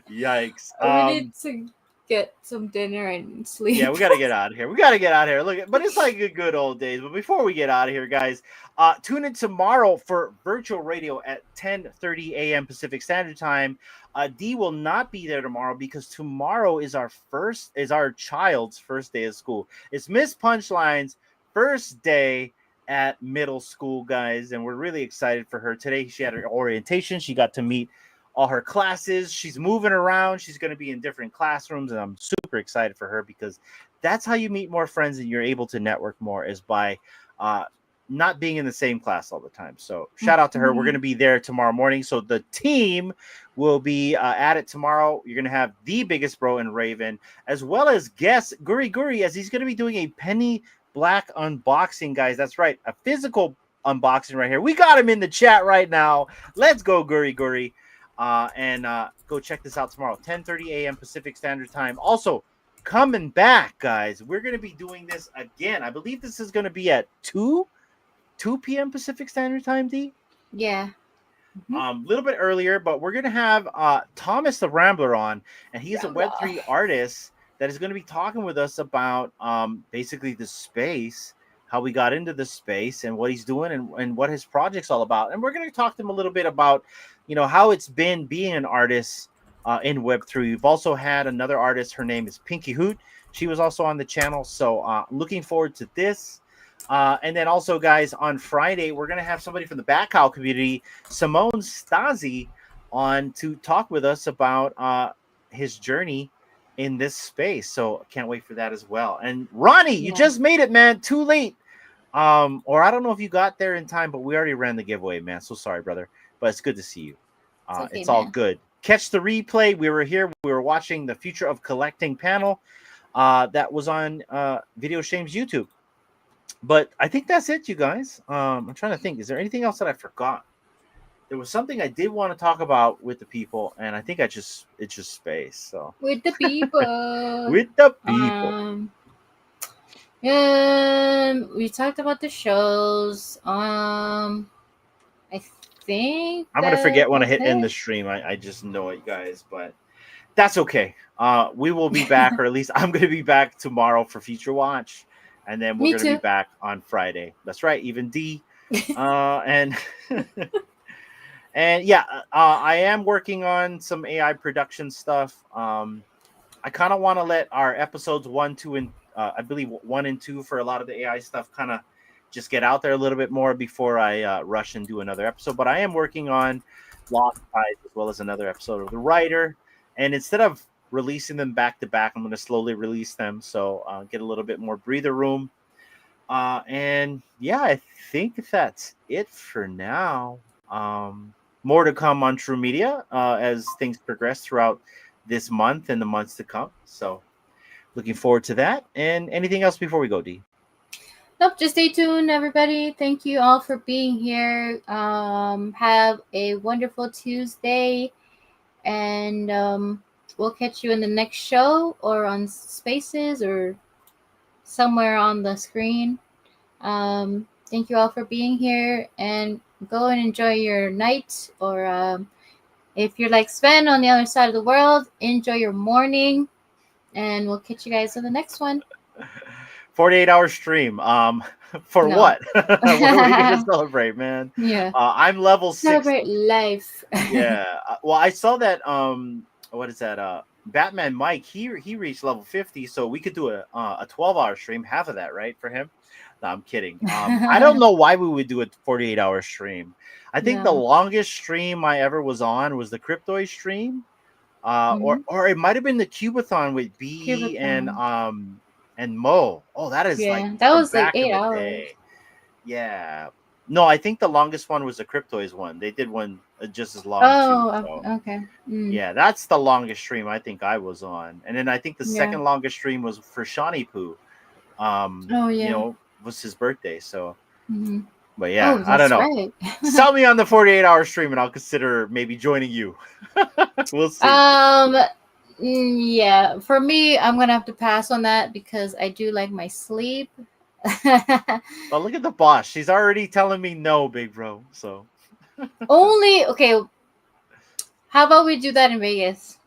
Yikes. We need to get some dinner and sleep. Yeah, we got to get out of here. We got to get out of here. Look, but it's like the good old days. But before we get out of here, guys, tune in tomorrow for virtual radio at 10:30 a.m. Pacific Standard Time. D will not be there tomorrow because tomorrow is our child's first day of school. It's Miss Punchline's first day at middle school, guys, and we're really excited for her. Today she had her orientation. She got to meet all her classes. She's moving around. She's going to be in different classrooms, and I'm super excited for her because that's how you meet more friends and you're able to network more, is by not being in the same class all the time. So shout out to her. We're going to be there tomorrow morning. So the team will be at it tomorrow. You're going to have the biggest bro and Raven, as well as guest Guri Guri, as he's going to be doing a Penny Black unboxing, guys. That's right, a physical unboxing right here. We got him in the chat right now. Let's go, Guri Guri. And go check this out tomorrow, 10:30 a.m. Pacific Standard Time. Also, coming back, guys, we're going to be doing this again. I believe this is going to be at 2 p.m. Pacific Standard Time, D? Yeah. A little bit earlier, but we're going to have Thomas the Rambler on, and he's a Web3 artist that is going to be talking with us about basically the space, how we got into the space and what he's doing and what his project's all about. And we're going to talk to him a little bit about, how it's been being an artist in Web3. We've also had another artist. Her name is Pinky Hoot. She was also on the channel. So looking forward to this. And then also, guys, on Friday, we're going to have somebody from the Backhow community, Simone Stasi, on to talk with us about his journey in this space. So can't wait for that as well. And Ronnie, you just made it, man. Too late. Or I don't know if you got there in time, but we already ran the giveaway, man. So sorry, brother. But it's good to see you. It's all good. Catch the replay. We were here. We were watching the Future of Collecting panel that was on Videoshane's YouTube. But I think that's it, you guys. I'm trying to think. Is there anything else that I forgot? There was something I did want to talk about with the people, and I think it's just space. So with the people. With the people. We talked about the shows. I think I'm gonna forget when I hit end the stream. I just know it, guys, but that's okay. We will be back, or at least I'm gonna be back tomorrow for Future Watch, and then we're gonna be back on Friday. That's right, even D. And and yeah, I am working on some AI production stuff. I kind of want to let our episodes 1, 2, and I believe 1 and 2 for a lot of the AI stuff kind of just get out there a little bit more before I rush and do another episode. But I am working on Lost Eyes as well as another episode of The Writer. And instead of releasing them back to back, I'm going to slowly release them. So get a little bit more breather room. And yeah, I think that's it for now. More to come on True Media as things progress throughout this month and the months to come. So looking forward to that. And anything else before we go, D? Nope, just stay tuned, everybody. Thank you all for being here. Have a wonderful Tuesday, and we'll catch you in the next show or on Spaces or somewhere on the screen. Thank you all for being here, and go and enjoy your night, or if you're like Sven on the other side of the world, enjoy your morning, and we'll catch you guys on the next one. 48-hour stream. For No. what? What are we gonna celebrate, man? Yeah. I'm level 60. Celebrate life. Yeah. Well, I saw that. What is that? Batman Mike. He reached level 50, so we could do a 12-hour stream. Half of that, right, for him? No, I'm kidding. I don't know why we would do a 48-hour stream. I think the longest stream I ever was on was the Cryptoid stream, or it might have been the Cubathon with B and Mo. Oh, that is like that was back like in 8 the hours. day. Yeah. No, I think the longest one was the Cryptoids one. They did one just as long too. So. Okay. Yeah, that's the longest stream I think I was on. And then I think the second longest stream was for Shawnee Poo. You know, was his birthday. So but yeah, I don't know. Right. Sell me on the 48-hour stream and I'll consider maybe joining you. We'll see. Yeah, for me, I'm gonna have to pass on that because I do like my sleep. But look at the boss. She's already telling me no, big bro. So okay. How about we do that in Vegas?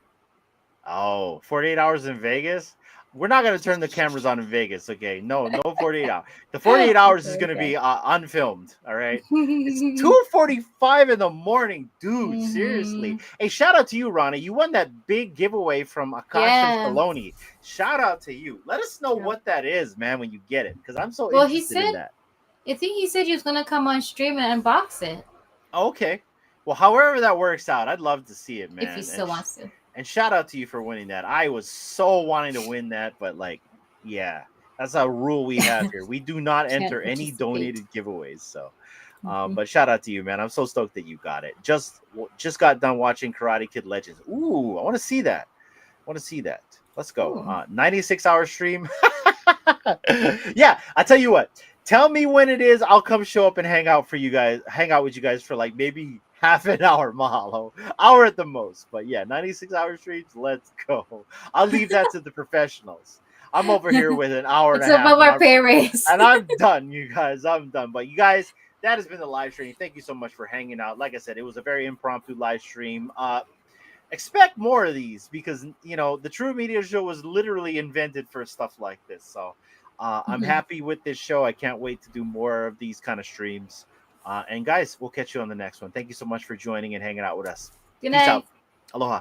Oh, 48 hours in Vegas? We're not going to turn the cameras on in Vegas, okay? No 48 hours. The 48 hours is going to be unfilmed, all right? It's 2:45 in the morning, dude. Seriously. Hey, shout out to you, Ronnie. You won that big giveaway from Akash and Saloni. Shout out to you. Let us know what that is, man, when you get it, because I'm so interested in that. I think he said he was going to come on stream and unbox it. Okay. Well, however that works out, I'd love to see it, man. If he still wants to. And shout out to you for winning that. I was so wanting to win that, but like, yeah, that's a rule we have here. We do not enter any donated giveaways. So, but shout out to you, man. I'm so stoked that you got it. Just got done watching Karate Kid Legends. Ooh, I want to see that. Let's go. 96-hour stream. Yeah, I tell you what. Tell me when it is. I'll come show up and hang out with you guys for like maybe half an hour, Mahalo. Hour at the most. But yeah, 96-hour streams, let's go. I'll leave that to the professionals. I'm over here with an hour and a half. It's above our pay raise. And I'm done, you guys. I'm done. But you guys, that has been the live stream. Thank you so much for hanging out. Like I said, it was a very impromptu live stream. Expect more of these because, you know, the True Media Show was literally invented for stuff like this. So I'm happy with this show. I can't wait to do more of these kind of streams. And guys, we'll catch you on the next one. Thank you so much for joining and hanging out with us. Good Peace night. out. Aloha.